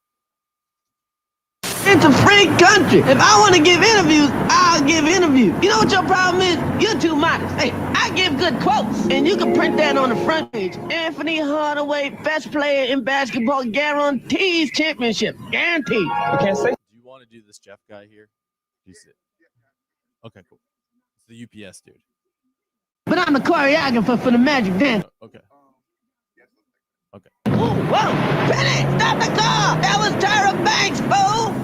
It's a free country. If I want to give interviews, I'll give interviews. You know what your problem is? You're too modest. Hey, I give good quotes, and you can print that on the front page. Anthony Hardaway, best player in basketball, guarantees championship. Guaranteed. I can't say. Do you want to do this Jeff guy here? Okay, cool. It's the UPS dude. But I'm the choreographer for the Magic Dance. Okay. Okay. Ooh, whoa! Penny, stop the car! That was Tyra Banks, fool!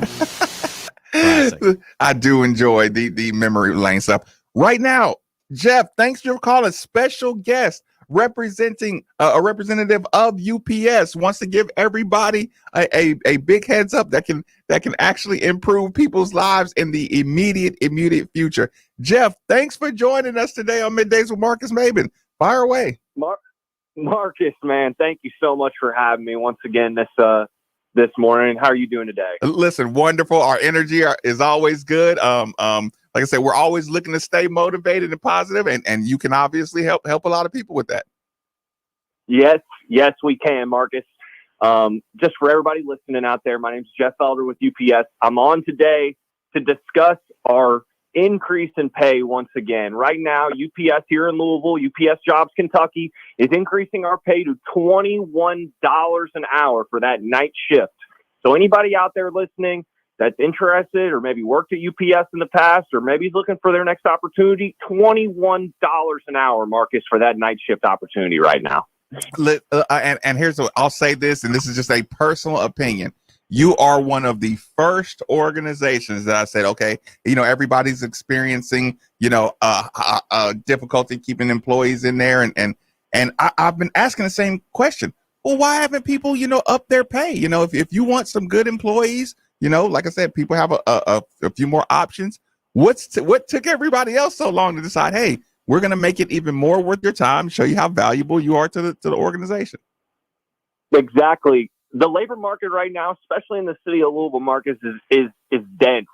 I do enjoy the memory lane stuff. Right now, Jeff, thanks for calling. Special guest representing a representative of UPS wants to give everybody a big heads up that can actually improve people's lives in the immediate future. Jeff, thanks for joining us today on Middays with Marques Maybin. Fire away. Marcus, man, thank you so much for having me once again this morning. How are you doing today? Listen, wonderful. Our energy is always good. Like I said, we're always looking to stay motivated and positive, and you can obviously help a lot of people with that. Yes, we can, Marcus. Just for everybody listening out there, my name's Jeff Elder with UPS. I'm on today to discuss our increase in pay once again. Right now, UPS here in Louisville, UPS Jobs Kentucky, is increasing our pay to $21 an hour for that night shift. So anybody out there listening that's interested or maybe worked at UPS in the past or maybe is looking for their next opportunity, $21 an hour, Marcus, for that night shift opportunity right now. And here's what I'll say this, and this is just a personal opinion. You are one of the first organizations that I said, okay, everybody's experiencing, difficulty keeping employees in there. And I've been asking the same question. Well, why haven't people, up their pay? If you want some good employees, like I said, people have a few more options. What took everybody else so long to decide, hey, we're going to make it even more worth your time, show you how valuable you are to the organization? Exactly. The labor market right now, especially in the city of Louisville, Marcus, is dense.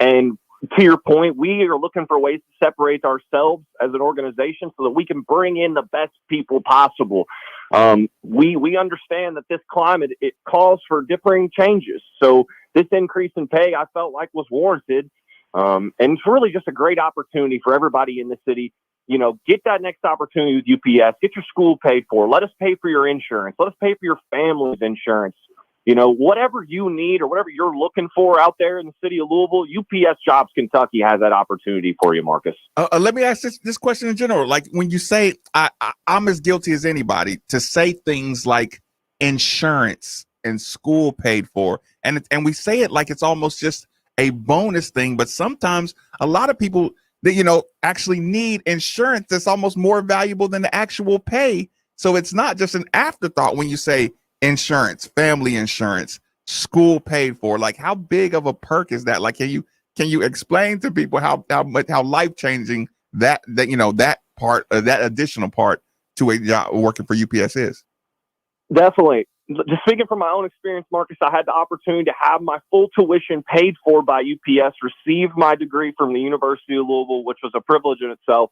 And to your point, we are looking for ways to separate ourselves as an organization so that we can bring in the best people possible. We understand that this climate, it calls for differing changes. So this increase in pay, I felt like was warranted. And it's really just a great opportunity for everybody in the city. Get that next opportunity with UPS, get your school paid for, let us pay for your insurance, let us pay for your family's insurance. Whatever you need or whatever you're looking for out there in the city of Louisville, UPS Jobs Kentucky has that opportunity for you, Marcus. Let me ask this question in general. Like when you say, I'm as guilty as anybody to say things like insurance and school paid for, and we say it like it's almost just a bonus thing, but sometimes a lot of people that actually need insurance that's almost more valuable than the actual pay. So it's not just an afterthought when you say insurance, family insurance, school paid for. Like, how big of a perk is that? Like, can you explain to people how life changing that part, that additional part to a job working for UPS is? Definitely. Just speaking from my own experience, Marcus, I had the opportunity to have my full tuition paid for by UPS, receive my degree from the University of Louisville, which was a privilege in itself.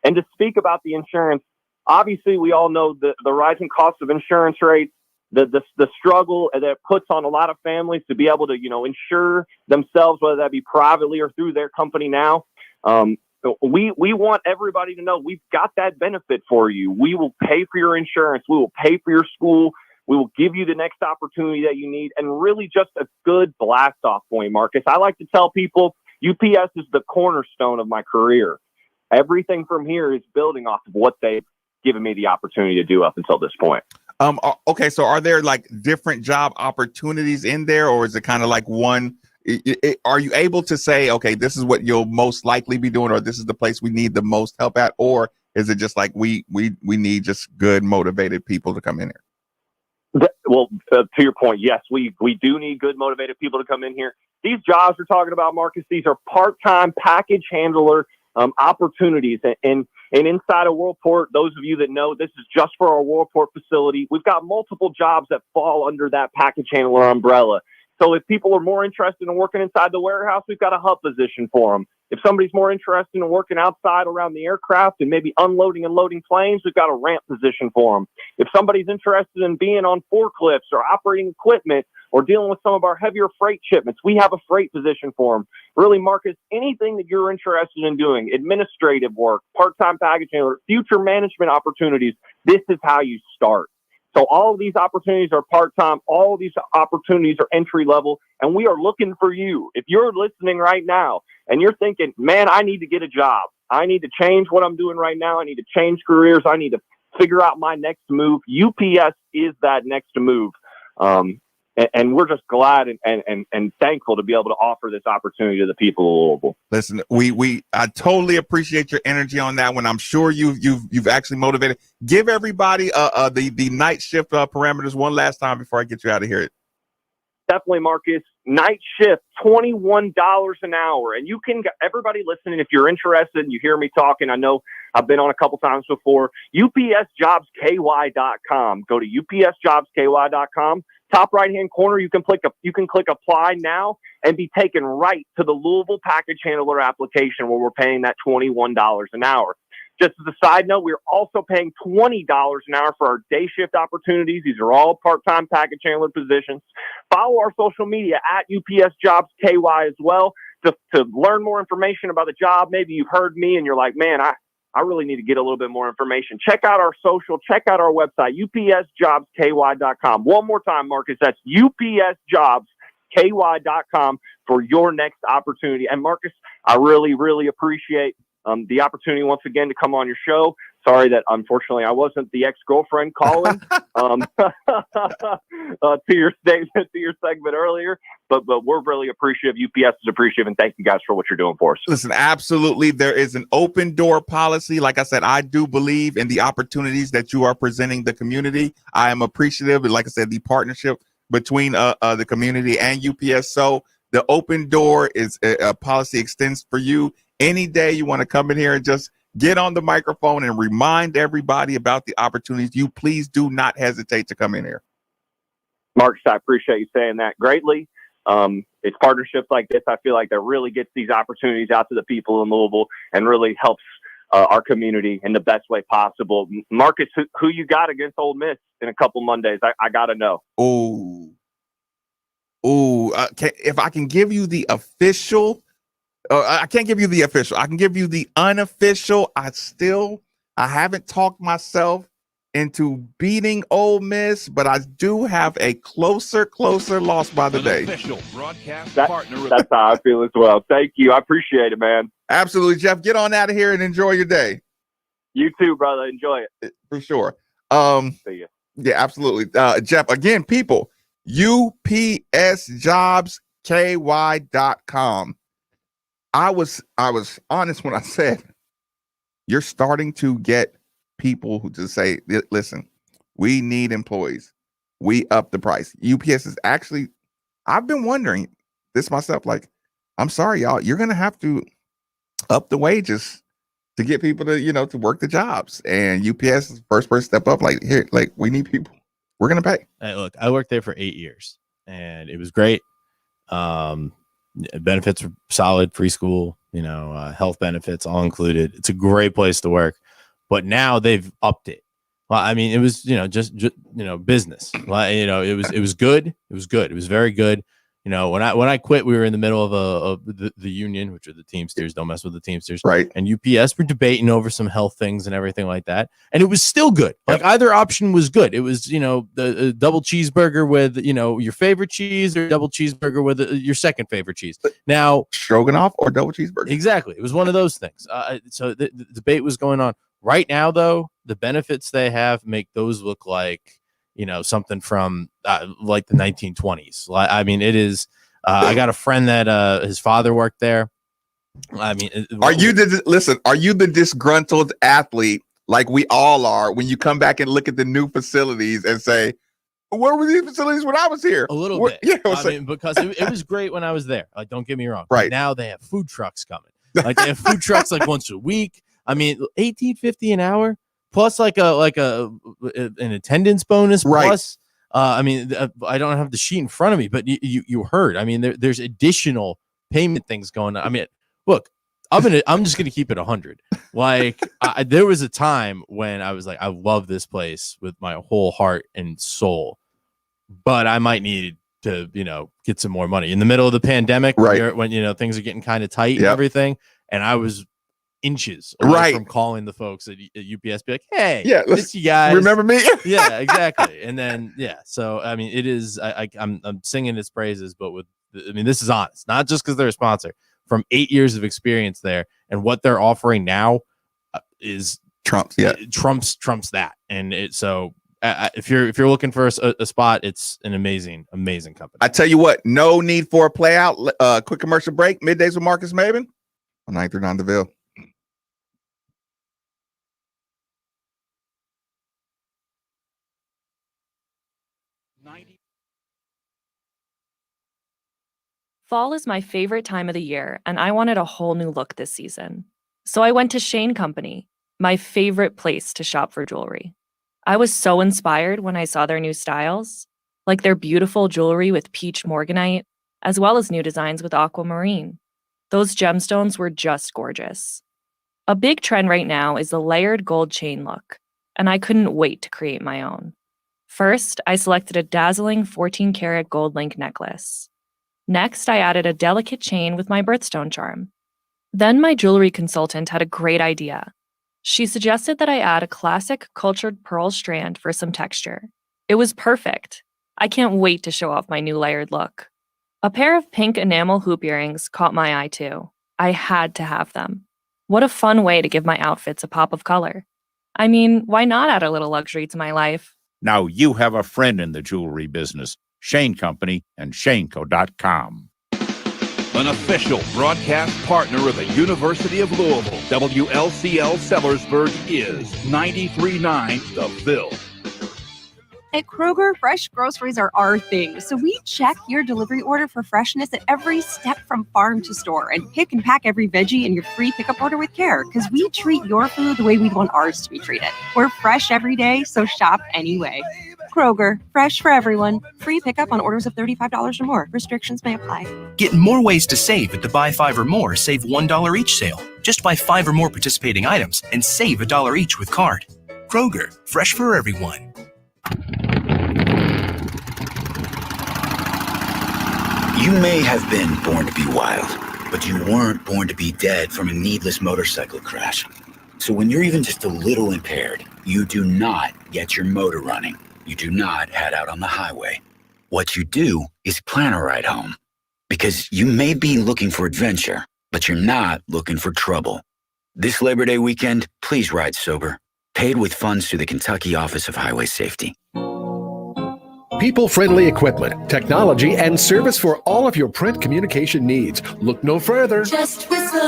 And to speak about the insurance, obviously we all know the rising cost of insurance rates, the struggle that it puts on a lot of families to be able to, insure themselves, whether that be privately or through their company now. we want everybody to know we've got that benefit for you. We will pay for your insurance. We will pay for your school. We will give you the next opportunity that you need, and really just a good blast off point, Marcus. I like to tell people UPS is the cornerstone of my career. Everything from here is building off of what they've given me the opportunity to do up until this point. Okay, so are there like different job opportunities in there, or is it kind of like one? Are you able to say, okay, this is what you'll most likely be doing, or this is the place we need the most help at, or is it just like we need just good, motivated people to come in here? Well, to your point, yes, we do need good, motivated people to come in here. These jobs we're talking about, Marcus, these are part-time package handler opportunities. And inside of Worldport, those of you that know, this is just for our Worldport facility. We've got multiple jobs that fall under that package handler umbrella. So if people are more interested in working inside the warehouse, we've got a hub position for them. If somebody's more interested in working outside around the aircraft and maybe unloading and loading planes, we've got a ramp position for them. If somebody's interested in being on forklifts or operating equipment or dealing with some of our heavier freight shipments, we have a freight position for them. Really, Marcus, anything that you're interested in doing, administrative work, part-time package handler, future management opportunities, this is how you start. So all of these opportunities are part-time. All of these opportunities are entry level, and we are looking for you. If you're listening right now and you're thinking, man, I need to get a job. I need to change what I'm doing right now. I need to change careers. I need to figure out my next move. UPS is that next move. And we're just glad and thankful to be able to offer this opportunity to the people of Louisville. Listen, I totally appreciate your energy on that one. I'm sure you've actually motivated. Give everybody the night shift parameters one last time before I get you out of here. Definitely, Marcus. Night shift, $21 an hour. And you can, everybody listening, if you're interested and you hear me talking, I know I've been on a couple times before, upsjobsky.com. Go to upsjobsky.com. Top right-hand corner, you can click apply now and be taken right to the Louisville package handler application where we're paying that $21 an hour. Just as a side note, we're also paying $20 an hour for our day shift opportunities. These are all part-time package handler positions. Follow our social media at UPSJobsKY as well to learn more information about the job. Maybe you've heard me and you're like, man, I really need to get a little bit more information. Check out our social. Check out our website, upsjobsky.com. One more time, Marcus, that's upsjobsky.com for your next opportunity. And Marcus, I really, really appreciate the opportunity once again to come on your show. Sorry that unfortunately I wasn't the ex-girlfriend calling to your statement, to your segment earlier, but we're really appreciative. UPS is appreciative, and thank you guys for what you're doing for us. Listen, absolutely. There is an open door policy. Like I said, I do believe in the opportunities that you are presenting the community. I am appreciative. And like I said, the partnership between the community and UPS. So the open door is a policy extends for you. Any day you want to come in here and just get on the microphone and remind everybody about the opportunities, you please do not hesitate to come in here. Marcus, I appreciate you saying that greatly. It's partnerships like this, I feel like, that really gets these opportunities out to the people in Louisville and really helps our community in the best way possible. Marcus, who you got against Ole Miss in a couple Mondays? I got to know. If I can give you the official, I can't give you the official. I can give you the unofficial. I haven't talked myself into beating Ole Miss, but I do have a closer loss by the day. Official broadcast partner. That's how I feel as well. Thank you. I appreciate it, man. Absolutely, Jeff. Get on out of here and enjoy your day. You too, brother. Enjoy it. For sure. See ya. Yeah, absolutely. Jeff, again, people, upsjobsky.com. I was honest when I said you're starting to get people who just say, listen, we need employees. We up the price. UPS is actually, I've been wondering this myself, like, I'm sorry, y'all, you're going to have to up the wages to get people to, to work the jobs. And UPS is the first person to step up, like, here, like, we need people. We're going to pay. Hey, look, I worked there for 8 years and it was great. Benefits are solid, free school, health benefits all included. It's a great place to work, but now they've upped it. Well, I mean, it was, just business. Well, it was good. It was good. It was very good. You know, when I quit, we were in the middle of the union, which are the Teamsters. Don't mess with the Teamsters, right? And UPS were debating over some health things and everything like that, and it was still good. Like either option was good. It was, you know, the double cheeseburger with, you know, your favorite cheese, or double cheeseburger with your second favorite cheese. Now, stroganoff or double cheeseburger. Exactly, it was one of those things. So the debate was going on. Right now, though, the benefits they have make those look like, you know, something from like the 1920s. I mean, it is. I got a friend that his father worked there. I mean, are you the disgruntled athlete like we all are when you come back and look at the new facilities and say, where were these facilities when I was here? A little bit. Yeah, I mean, because it was great when I was there. Like, don't get me wrong. Right. Now they have food trucks coming. Like, they have food trucks like once a week. I mean, $18.50 an hour plus like an attendance bonus. Right. Plus, I mean, I don't have the sheet in front of me, but you heard. I mean, there's additional payment things going on. I mean, look, I'm just gonna keep it 100. Like, there was a time when I was like, I love this place with my whole heart and soul, but I might need to, you know, get some more money in the middle of the pandemic, right? When you know things are getting kind of tight and everything, and I was inches away from calling the folks at UPS, be like, hey, it's you guys, remember me? Yeah, exactly. And then so I mean, it is. I'm singing its praises, but I mean, this is honest, not just because they're a sponsor. From 8 years of experience there, and what they're offering now is trumps that. And if you're looking for a spot, it's an amazing company. I tell you what, no need for a play out. Quick commercial break. Middays with Marques Maybin on 939 The Ville. Fall is my favorite time of the year, and I wanted a whole new look this season. So I went to Shane Company, my favorite place to shop for jewelry. I was so inspired when I saw their new styles, like their beautiful jewelry with peach morganite, as well as new designs with aquamarine. Those gemstones were just gorgeous. A big trend right now is the layered gold chain look, and I couldn't wait to create my own. First, I selected a dazzling 14-karat gold link necklace. Next, I added a delicate chain with my birthstone charm. Then my jewelry consultant had a great idea. She suggested that I add a classic cultured pearl strand for some texture. It was perfect. I can't wait to show off my new layered look. A pair of pink enamel hoop earrings caught my eye too. I had to have them. What a fun way to give my outfits a pop of color. I mean, why not add a little luxury to my life? Now you have a friend in the jewelry business. Shane Company and shaneco.com. An official broadcast partner of the University of Louisville, WLCL Sellersburg is 93.9 The Ville. At Kroger, fresh groceries are our thing, so we check your delivery order for freshness at every step from farm to store and pick and pack every veggie in your free pickup order with care, because we treat your food the way we'd want ours to be treated. We're fresh every day, so shop anyway. Kroger, fresh for everyone. Free pickup on orders of $35 or more. Restrictions may apply. Get more ways to save at the Buy 5 or More Save $1 each sale. Just buy 5 or more participating items and save $1 each with card. Kroger, fresh for everyone. You may have been born to be wild, but you weren't born to be dead from a needless motorcycle crash. So when you're even just a little impaired, you do not get your motor running. You do not head out on the highway. What you do is plan a ride home. Because you may be looking for adventure, but you're not looking for trouble. This Labor Day weekend, please ride sober. Paid with funds through the Kentucky Office of Highway Safety. People-friendly equipment, technology, and service for all of your print communication needs. Look no further. Just whistle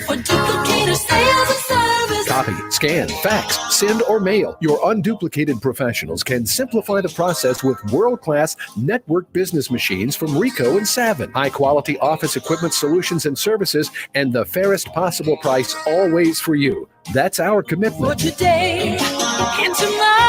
for duplicator sales and service. Copy, scan, fax, send, or mail. Your unduplicated professionals can simplify the process with world-class network business machines from Ricoh and Savin. High-quality office equipment solutions and services, and the fairest possible price always for you. That's our commitment. For today and tomorrow.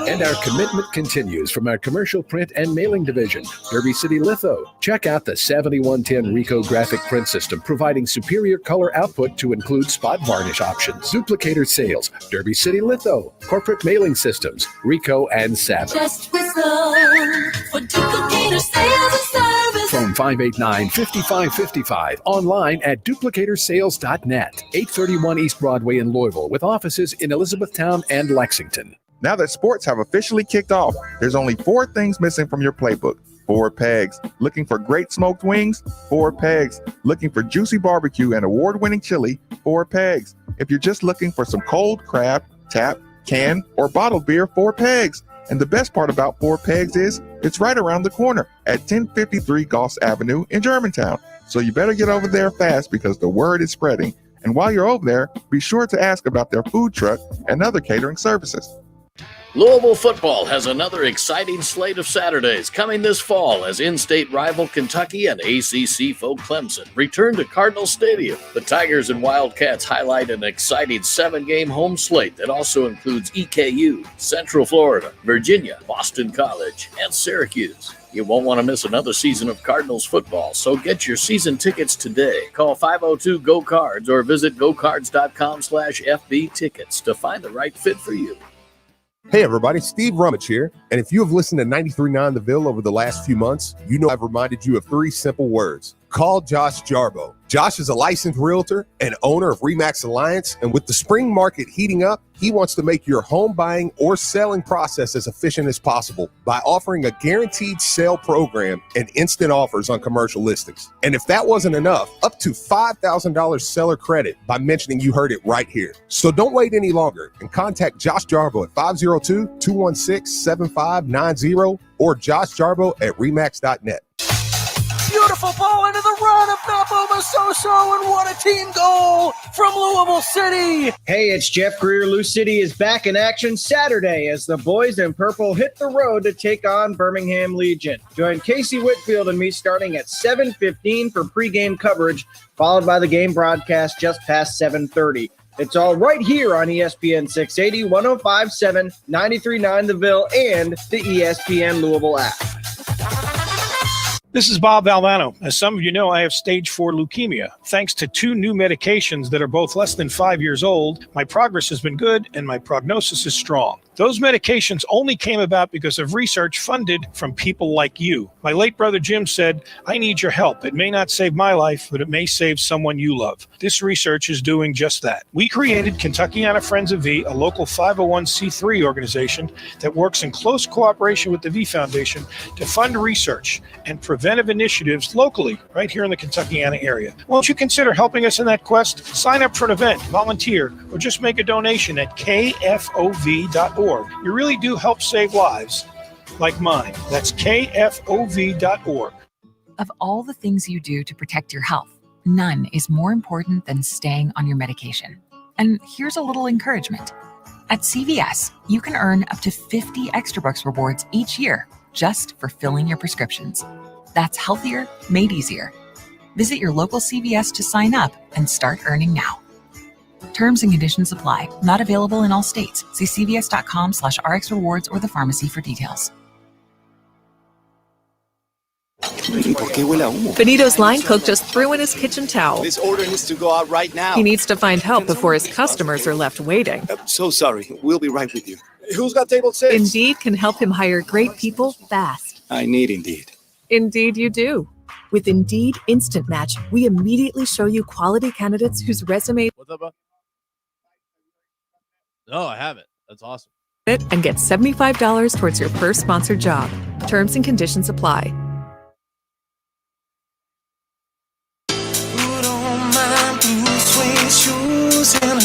And our commitment continues from our commercial print and mailing division, Derby City Litho. Check out the 7110 Ricoh graphic print system, providing superior color output to include spot varnish options. Duplicator sales, Derby City Litho. Corporate mailing systems, Ricoh and Savin. Just whistle for duplicator sales and service. Phone 589-5555. Online at duplicatorsales.net. 831 East Broadway in Louisville, with offices in Elizabethtown and Lexington. Now that sports have officially kicked off, there's only 4 things missing from your playbook. 4 pegs. Looking for great smoked wings? 4 pegs. Looking for juicy barbecue and award-winning chili? 4 pegs. If you're just looking for some cold crab, tap, can, or bottled beer, 4 pegs. And the best part about 4 pegs is it's right around the corner at 1053 Goss Avenue in Germantown. So you better get over there fast because the word is spreading. And while you're over there, be sure to ask about their food truck and other catering services. Louisville football has another exciting slate of Saturdays coming this fall as in-state rival Kentucky and ACC foe Clemson return to Cardinal Stadium. The Tigers and Wildcats highlight an exciting 7-game home slate that also includes EKU, Central Florida, Virginia, Boston College, and Syracuse. You won't want to miss another season of Cardinals football, so get your season tickets today. Call 502-GO-CARDS or visit gocards.com/FB tickets to find the right fit for you. Hey everybody, Steve Rummage here, and if you have listened to 93.9 The Ville over the last few months, you know I've reminded you of 3 simple words. Call Josh Jarbo. Josh is a licensed realtor and owner of RE/MAX Alliance, and with the spring market heating up, he wants to make your home buying or selling process as efficient as possible by offering a guaranteed sale program and instant offers on commercial listings. And if that wasn't enough, up to $5,000 seller credit by mentioning you heard it right here. So don't wait any longer and contact Josh Jarbo at 502-216-7590 or joshjarbo@remax.net. Beautiful ball into the run of Napo Masoso, and what a team goal from Louisville City. Hey, it's Jeff Greer. Lou City is back in action Saturday as the boys in purple hit the road to take on Birmingham Legion. Join Casey Whitfield and me starting at 7:15 for pregame coverage, followed by the game broadcast just past 7:30. It's all right here on ESPN 680, 105.7, 93.9 The Ville, and the ESPN Louisville app. This is Bob Valvano. As some of you know, I have stage 4 leukemia. Thanks to 2 new medications that are both less than 5 years old, my progress has been good and my prognosis is strong. Those medications only came about because of research funded from people like you. My late brother Jim said, I need your help. It may not save my life, but it may save someone you love. This research is doing just that. We created Kentuckiana Friends of V, a local 501c3 organization that works in close cooperation with the V Foundation to fund research and preventive initiatives locally, right here in the Kentuckiana area. Won't you consider helping us in that quest? Sign up for an event, volunteer, or just make a donation at kfov.org. You really do help save lives like mine. That's kfov.org. Of all the things you do to protect your health, none is more important than staying on your medication. And here's a little encouragement. At CVS, you can earn up to 50 extra bucks rewards each year just for filling your prescriptions. That's healthier, made easier. Visit your local CVS to sign up and start earning now. Terms and conditions apply. Not available in all states. See cvs.com/RX rewards or the pharmacy for details. Benito's line cook just threw in his kitchen towel. This order needs to go out right now. He needs to find help before his customers are left waiting. So sorry. We'll be right with you. Who's got table 6? Indeed can help him hire great people fast. I need Indeed. Indeed you do. With Indeed Instant Match, we immediately show you quality candidates whose resume What's up, bud? No, I haven't. That's awesome. and get $75 towards your first sponsored job. Terms and conditions apply. Put on my blue suede shoes and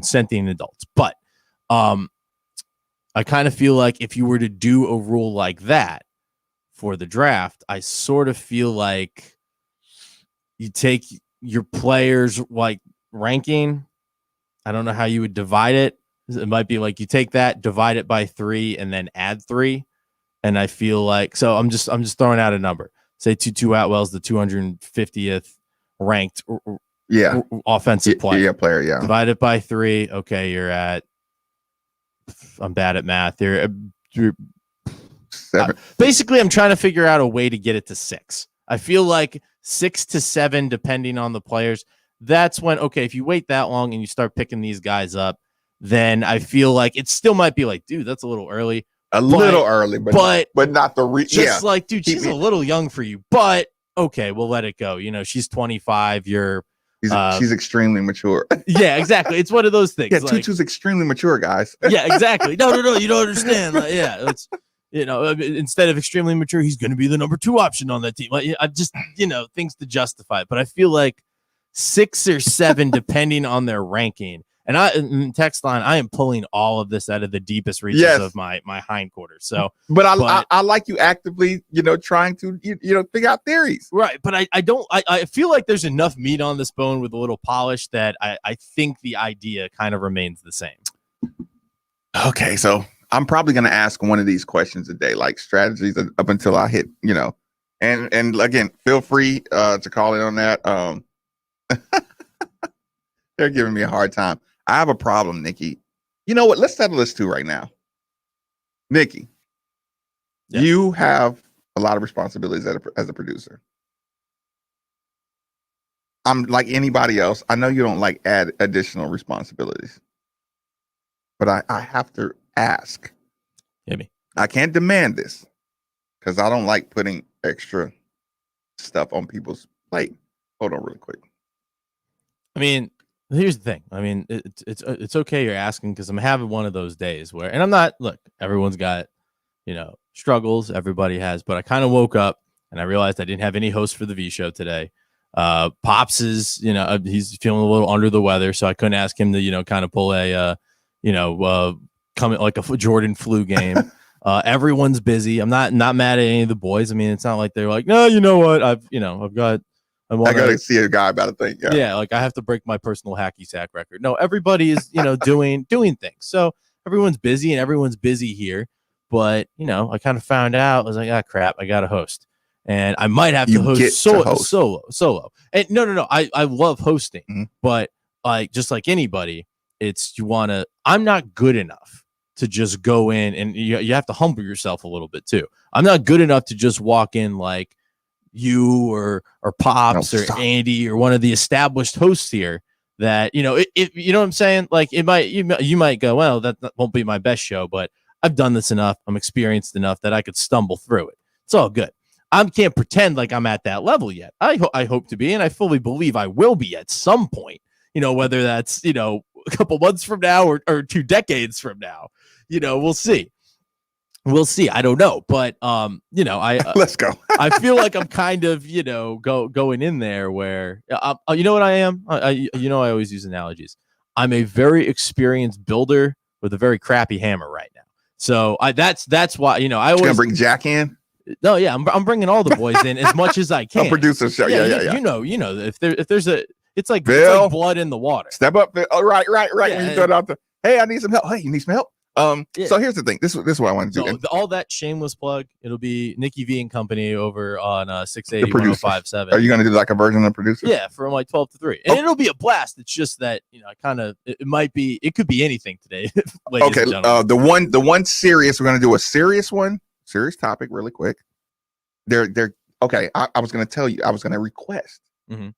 sentient adults. But I kind of feel like if you were to do a rule like that for the draft, I sort of feel like you take your players like ranking. I don't know how you would divide it. It might be like you take that, divide it by 3, and then add 3. And I feel like, so I'm just throwing out a number. Say Tutu Atwell's the 250th ranked offensive player. Player. Divide it by 3. Okay, you're at. I'm bad at math. You're 7. Basically, I'm trying to figure out a way to get it to 6. I feel like 6 to 7, depending on the players. That's when, okay, if you wait that long and you start picking these guys up, then I feel like it still might be like, dude, that's a little early. Little early, but not the like, dude, she's a little young for you, but okay, we'll let it go. You know, she's 25. She's extremely mature. Yeah, exactly. It's one of those things. Yeah, Tutu's extremely mature, guys. Yeah, exactly. No, you don't understand. Like, yeah, it's instead of extremely mature, he's going to be the number 2 option on that team. Like, I just things to justify it, but I feel like 6 or 7, depending on their ranking. And in text line, I am pulling all of this out of the deepest reaches of my hindquarters. So, but I like you actively, trying to, figure out theories. Right. But I feel like there's enough meat on this bone with a little polish that I think the idea kind of remains the same. Okay. So I'm probably going to ask one of these questions a day, like strategies up until I hit, and again, feel free to call in on that. They're giving me a hard time. I have a problem, Nikki. You know what? Let's settle this too right now. Nikki, you have a lot of responsibilities as a producer. I'm like anybody else. I know you don't like add additional responsibilities, but I have to ask. Maybe. I can't demand this because I don't like putting extra stuff on people's plate. Hold on really quick. I mean, here's the thing. I mean, it's okay you're asking because I'm having one of those days where, and I'm not, look, everyone's got, struggles, everybody has, but I kind of woke up and I realized I didn't have any host for the V show today. Pops is, he's feeling a little under the weather, so I couldn't ask him to, kind of pull a, come like a Jordan flu game. Everyone's busy. I'm not mad at any of the boys. I mean, it's not like they're like, no, you know what? I got to see a guy about a thing. Yeah, like I have to break my personal hacky sack record. No, everybody is, doing things. So everyone's busy and everyone's busy here. But, I kind of found out, I was like, crap, I got to host. And I might have to host solo. And no. I love hosting, but like just like anybody, I'm not good enough to just go in, and you have to humble yourself a little bit too. I'm not good enough to just walk in like you or Pops or Andy or one of the established hosts here that, if you know what I'm saying? Like you might go, well, that won't be my best show, but I've done this enough. I'm experienced enough that I could stumble through it. It's all good. I can't pretend like I'm at that level yet. I hope to be, and I fully believe I will be at some point, whether that's, a couple months from now or 2 decades from now, we'll see. We'll see. I don't know, but let's go. I feel like I'm kind of, going in there where, you know what I am? I always use analogies. I'm a very experienced builder with a very crappy hammer right now. So that's why, I always gonna bring Jack in. No, yeah, I'm bringing all the boys in as much as I can. Producer show. Yeah. If there's it's like blood in the water. Step up. Oh, right. Yeah, when you throw it out there. Hey, I need some help. Hey, you need some help. So here's the thing. This is what I want to do. So all that shameless plug. It'll be Nikki V and Company over on 680 1057. Are you going to do like a version of producer? Yeah, from like 12 to 3, and it'll be a blast. It's just that it could be anything today. Okay. The one serious. We're going to do a serious topic really quick. Okay. I was going to tell you. I was going to request. Mm-hmm.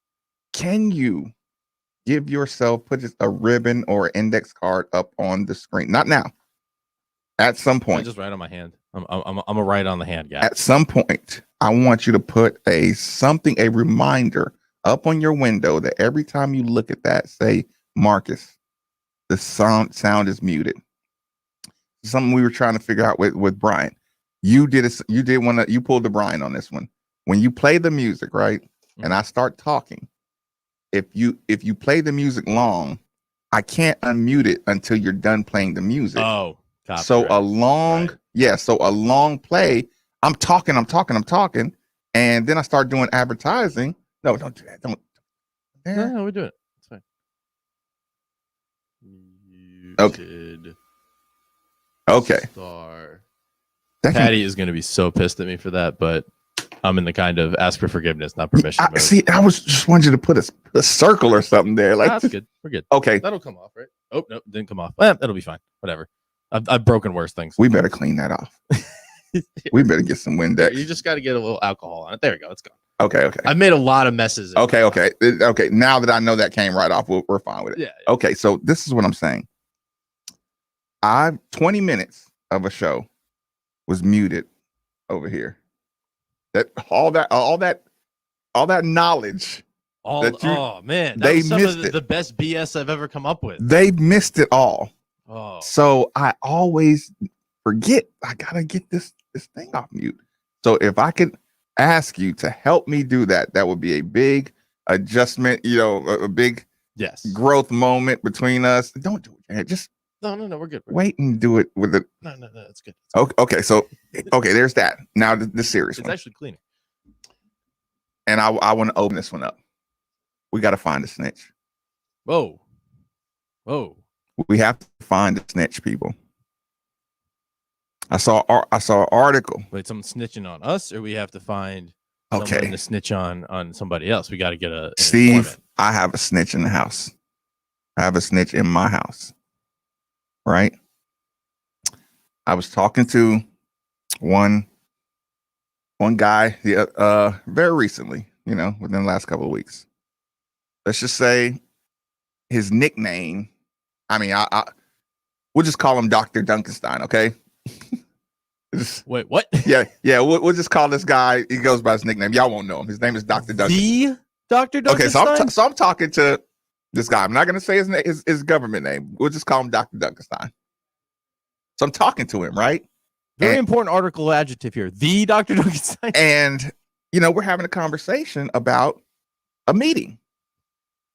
Can you give yourself put just a ribbon or index card up on the screen? Not now. At some point, I just write on my hand. I'm a write on the hand guy. At some point, I want you to put a reminder up on your window that every time you look at that, say Marques, the sound is muted. Something we were trying to figure out with Brian. You pulled the Brian on this one. When you play the music, right, and I start talking, if you play the music long, I can't unmute it until you're done playing the music. Oh, so a long, so a long play. I'm talking, and then I start doing advertising. No, don't do that. Don't. No, we're doing it. It's fine. Okay. Star. That can- Patty is going to be so pissed at me for that, but I'm in the kind of ask for forgiveness, not permission mode. See, I was just wanted you to put a circle or something there. Like that's good. We're good. Okay. That'll come off, right? Oh, no, didn't come off. Well, that'll be fine. Whatever. I've broken worse things. We better clean that off. We better get some Windex. You just got to get a little alcohol on it. There we go. It's gone. Okay. I've made a lot of messes. Okay. Now that I know that came right off, we're fine with it. Yeah. Okay. So this is what I'm saying. 20 minutes of a show was muted over here. That all that knowledge. Oh man, they was some missed of it. the best BS I've ever come up with. They missed it all. Oh. So I always forget. I gotta get this thing off mute. So if I could ask you to help me do that, that would be a big adjustment. A big growth moment between us. Don't do it. Just No, we're good. wait and do it with it. No, it's good. Okay. So there's that. Now the serious It's one. actually cleaner. And I want to open this one up. We got to find a snitch. Whoa. We have to find a snitch, people. I saw an article. Wait, someone snitching on us, or we have to find Okay. someone to snitch on somebody else? We got to get an Steve, informant. I have a snitch in the house. I have a snitch in my house. Right? I was talking to one guy very recently, within the last couple of weeks. Let's just say his nickname, we'll just call him Dr. Dunkenstein, okay? Wait, what? Yeah, we'll just call this guy, he goes by his nickname. Y'all won't know him. His name is Dr. Dunkenstein. The Dr. Dunkenstein? Okay, so I'm talking to this guy. I'm not going to say his government name. We'll just call him Dr. Dunkenstein. So I'm talking to him, right? Very important article adjective here. The Dr. Dunkenstein. And, we're having a conversation about a meeting.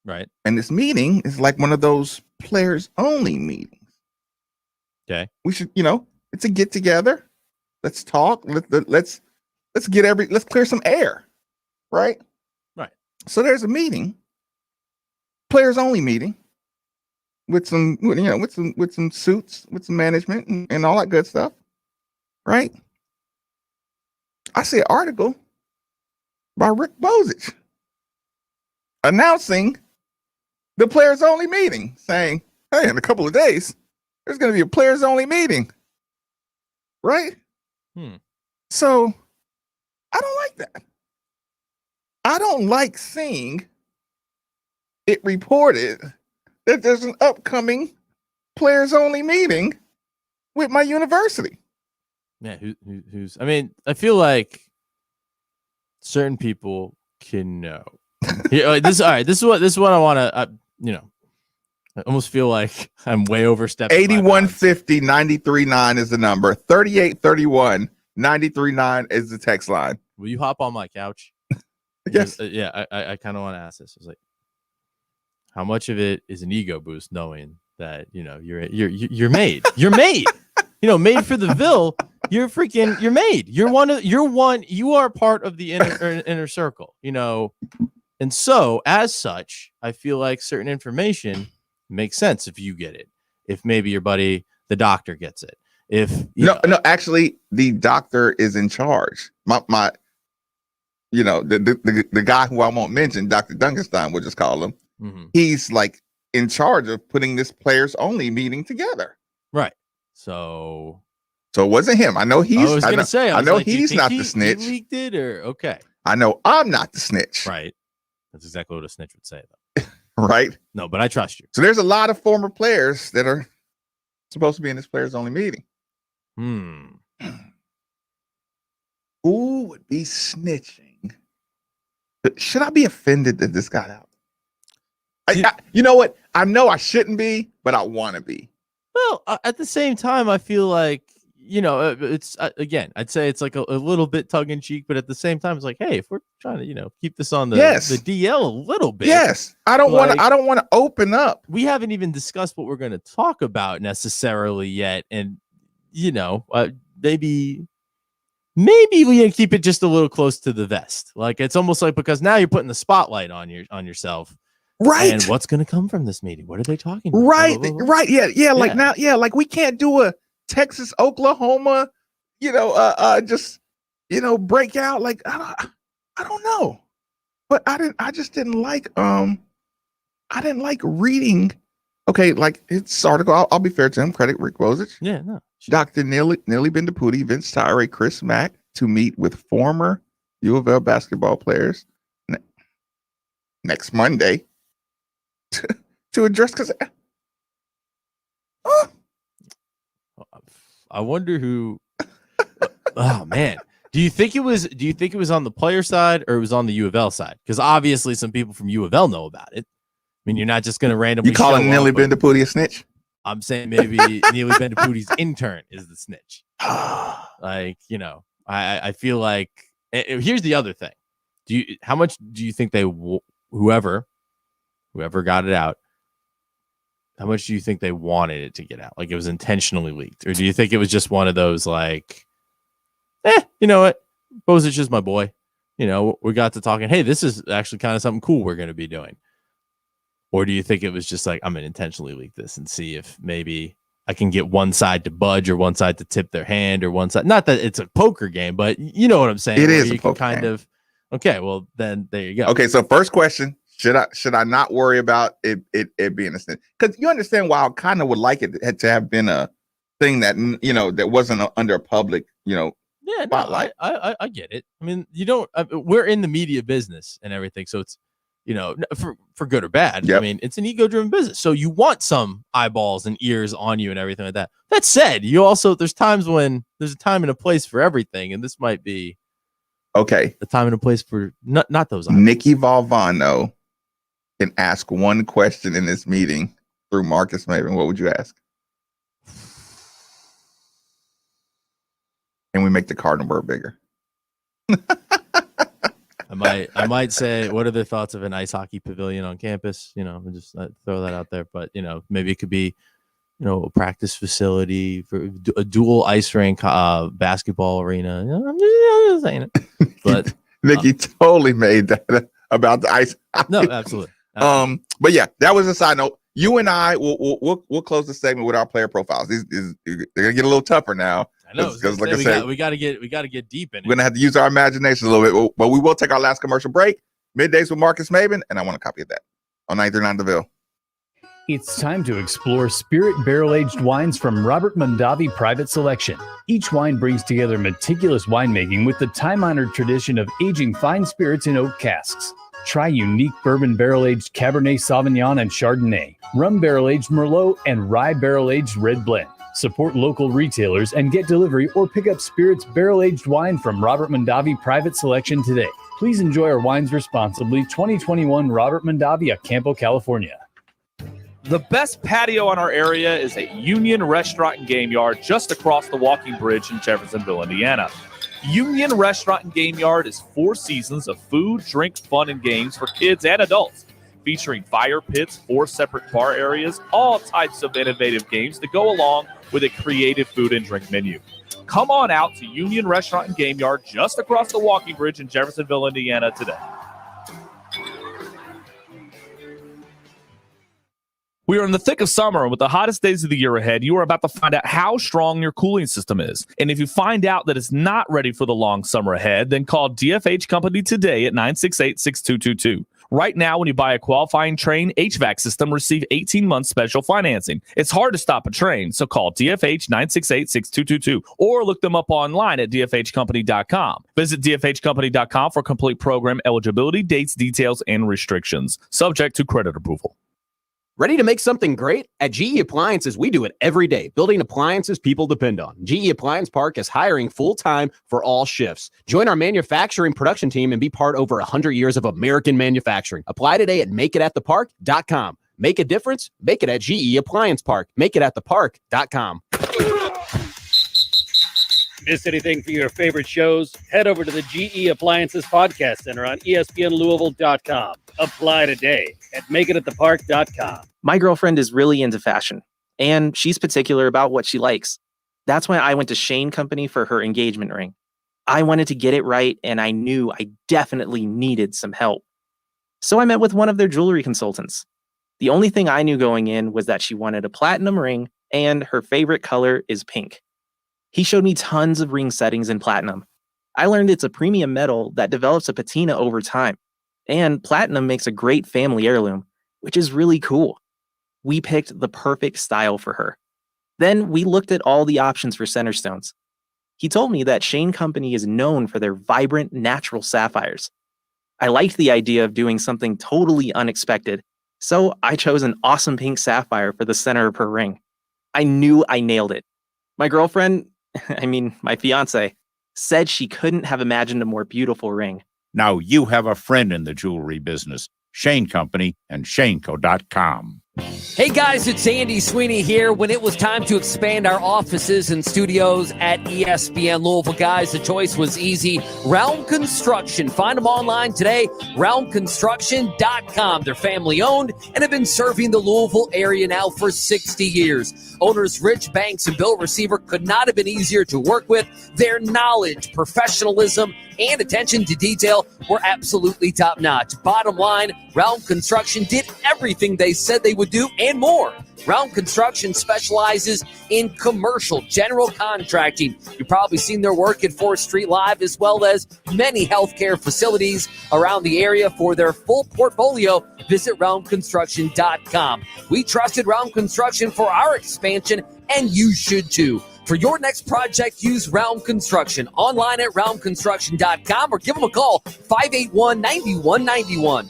Right. And this meeting is like one of those players only meetings. Okay. We should, it's a get together. Let's talk. Let's clear some air. Right. Right. So there's a meeting, players only meeting with some suits, with some management and all that good stuff. Right. I see an article by Rick Bozich announcing the players only meeting, saying, hey, in a couple of days, there's going to be a players only meeting. Right? So I don't like that. I don't like seeing it reported that there's an upcoming players only meeting with my university. Yeah, who's I feel like certain people can know. This is what I want to I almost feel like I'm way overstepping. 8150-939 is the number. 3831-939 is the text line. Will you hop on my couch? Yes. I kind of want to ask this. I was like, how much of it is an ego boost knowing that you're made. You're made. Made for the Ville. You're made. You are part of the inner circle, And so as such, I feel like certain information makes sense if you get it. If maybe your buddy, the doctor, gets it. No, actually the doctor is in charge. The guy who I won't mention, Dr. Dunkenstein, we'll just call him. Mm-hmm. He's like in charge of putting this players only meeting together. Right. So it wasn't him. I know he's. I was going to say. I know he's not the snitch. He leaked it, or okay. I know I'm not the snitch. Right. That's exactly what a snitch would say, though. Right. No, but I trust you. So there's a lot of former players that are supposed to be in this players only meeting. Who would be snitching? Should I be offended that this got out? You know what? I know I shouldn't be, but I want to be. Well, at the same time, I feel like it's again, I'd say it's like a little bit tongue in cheek, but at the same time, it's like, hey, if we're trying to, keep this on the DL a little bit. Yes. I don't want to open up. We haven't even discussed what we're going to talk about necessarily yet. And, maybe we keep it just a little close to the vest. Like, it's almost like, because now you're putting the spotlight on yourself. Right. And what's going to come from this meeting? What are they talking about? Right. Right. Yeah. Like now, like we can't do a Texas, Oklahoma, just, break out. Like, I don't know, but I just didn't like, I didn't like reading. Okay. Like it's article. I'll be fair to him. Credit Rick Wozich. Yeah. No. Dr. Nelly Bendapudi, Vince Tyree, Chris Mack to meet with former U of L basketball players next Monday to address, because I wonder who. Oh man, do you think it was on the player side or it was on the U of L side? Because obviously some people from U of L know about it. I mean, you're not just going to randomly. You calling Nelly Bendapudi a snitch? I'm saying maybe Neely Bendapudi's intern is the snitch. Like, I feel like here's the other thing. How much do you think whoever got it out, how much do you think they wanted it to get out? Like it was intentionally leaked? Or do you think it was just one of those like, you know what? Bozich is my boy. We got to talking. Hey, this is actually kind of something cool we're going to be doing. Or do you think it was just like, I'm going to intentionally leak this and see if maybe I can get one side to budge or one side to tip their hand or one side? Not that it's a poker game, but you know what I'm saying. It is a poker game. Okay, well, then there you go. Okay, so first question, should I not worry about it being a snitch? Because you understand why I kind of would like it to have been a thing that, that wasn't under a public, spotlight. No, I get it. I mean, we're in the media business and everything, so it's, for good or bad. Yep. I mean, it's an ego-driven business. So you want some eyeballs and ears on you and everything like that. That said, there's times when there's a time and a place for everything. And this might be the time and a place for not those eyeballs. Nikki Valvano can ask one question in this meeting through Marques Maybin. What would you ask? And we make the cardinal bird bigger. I might say, what are the thoughts of an ice hockey pavilion on campus? Just throw that out there. But maybe it could be, a practice facility for a dual ice rink, basketball arena. I'm just saying it. But Nikki totally made that about the ice hockey. No, absolutely. But yeah, that was a side note. You and I we'll close the segment with our player profiles. They're gonna get a little tougher now. I know, because like I said, we got to get deep in it. We're gonna have to use our imagination a little bit, but we will take our last commercial break. Middays with Marques Maybin, and I want a copy of that on 939 The Ville. It's time to explore spirit barrel-aged wines from Robert Mondavi Private Selection. Each wine brings together meticulous winemaking with the time-honored tradition of aging fine spirits in oak casks. Try unique bourbon barrel-aged Cabernet Sauvignon and Chardonnay, rum barrel-aged Merlot, and rye barrel-aged red blend. Support local retailers and get delivery or pick up spirits barrel-aged wine from Robert Mondavi Private Selection today. Please enjoy our wines responsibly. 2021 Robert Mondavi, Campo, California. The best patio in our area is at Union Restaurant and Game Yard just across the walking bridge in Jeffersonville, Indiana. Union Restaurant and Game Yard is 4 seasons of food, drink, fun, and games for kids and adults, featuring fire pits, 4 separate bar areas, all types of innovative games to go along with a creative food and drink menu. Come on out to Union Restaurant and Game Yard just across the walking bridge in Jeffersonville, Indiana today. We are in the thick of summer, and with the hottest days of the year ahead, you are about to find out how strong your cooling system is. And if you find out that it's not ready for the long summer ahead, then call DFH Company today at 968-6222. Right now, when you buy a qualifying Trane HVAC system, receive 18-month special financing. It's hard to stop a Trane, so call DFH 968-6222 or look them up online at dfhcompany.com. Visit dfhcompany.com for complete program eligibility, dates, details, and restrictions. Subject to credit approval. Ready to make something great? At GE Appliances, we do it every day, building appliances people depend on. GE Appliance Park is hiring full-time for all shifts. Join our manufacturing production team and be part over 100 years of American manufacturing. Apply today at makeitatatthepark.com. Make a difference? Make it at GE Appliance Park. Make it at thepark.com. Miss anything for your favorite shows? Head over to the GE Appliances Podcast Center on ESPNLouisville.com. Apply today at makeitatthepark.com. My girlfriend is really into fashion, and she's particular about what she likes. That's why I went to Shane Company for her engagement ring. I wanted to get it right, and I knew I definitely needed some help. So I met with one of their jewelry consultants. The only thing I knew going in was that she wanted a platinum ring, and her favorite color is pink. He showed me tons of ring settings in platinum. I learned it's a premium metal that develops a patina over time, and platinum makes a great family heirloom, which is really cool. We picked the perfect style for her. Then we looked at all the options for center stones. He told me that Shane Company is known for their vibrant, natural sapphires. I liked the idea of doing something totally unexpected, so I chose an awesome pink sapphire for the center of her ring. I knew I nailed it. My girlfriend, my fiance, said she couldn't have imagined a more beautiful ring. Now you have a friend in the jewelry business. Shane Company and ShaneCo.com. Hey guys, it's Andy Sweeney here. When it was time to expand our offices and studios at ESPN Louisville, guys, the choice was easy. Realm Construction. Find them online today, realmconstruction.com. They're family owned and have been serving the Louisville area now for 60 years. Owners Rich Banks and Bill Receiver could not have been easier to work with. Their knowledge, professionalism, and attention to detail were absolutely top-notch. Bottom line, Realm Construction did everything they said they would do and more. Realm Construction specializes in commercial general contracting. You've probably seen their work at 4th Street Live, as well as many healthcare facilities around the area. For their full portfolio, visit realmconstruction.com. We trusted Realm Construction for our expansion, and you should too. For your next project, use Realm Construction. Online at realmconstruction.com or give them a call, 581-9191.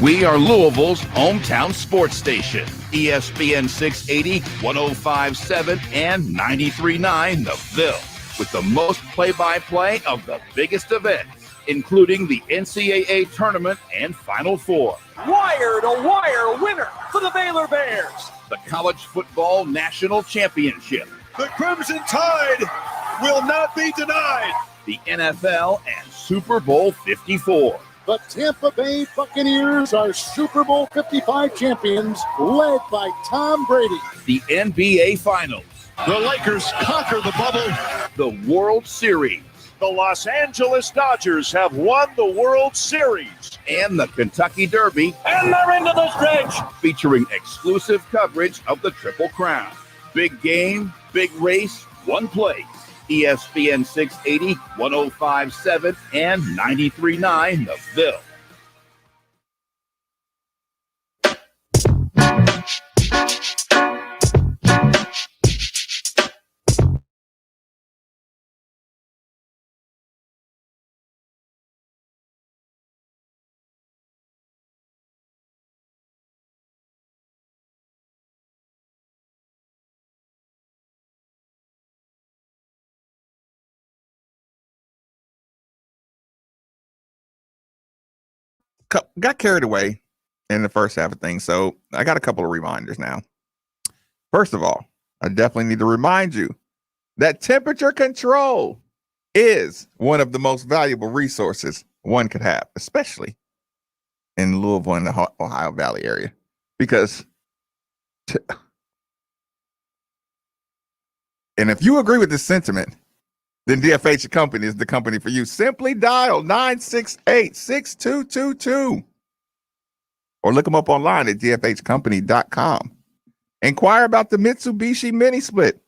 We are Louisville's hometown sports station. ESPN 680, 105.7, and 93.9 The Ville. With the most play-by-play of the biggest events, including the NCAA tournament and Final Four. Wire-to-wire winner for the Baylor Bears. The College Football National Championship. The Crimson Tide will not be denied. The NFL and Super Bowl 54. The Tampa Bay Buccaneers are Super Bowl 55 champions, led by Tom Brady. The NBA Finals. The Lakers conquer the bubble. The World Series. The Los Angeles Dodgers have won the World Series. And the Kentucky Derby. And they're into the stretch. Featuring exclusive coverage of the Triple Crown. Big game, big race, one place. ESPN 680, 105.7, and 93.9 The Ville. Got carried away in the first half of things, so I got a couple of reminders now. First of all, I definitely need to remind you that temperature control is one of the most valuable resources one could have, especially in Louisville and the Ohio Valley area, because and if you agree with this sentiment, then DFH Company is the company for you. Simply dial 968-6222 or look them up online at dfhcompany.com. Inquire about the Mitsubishi Mini Split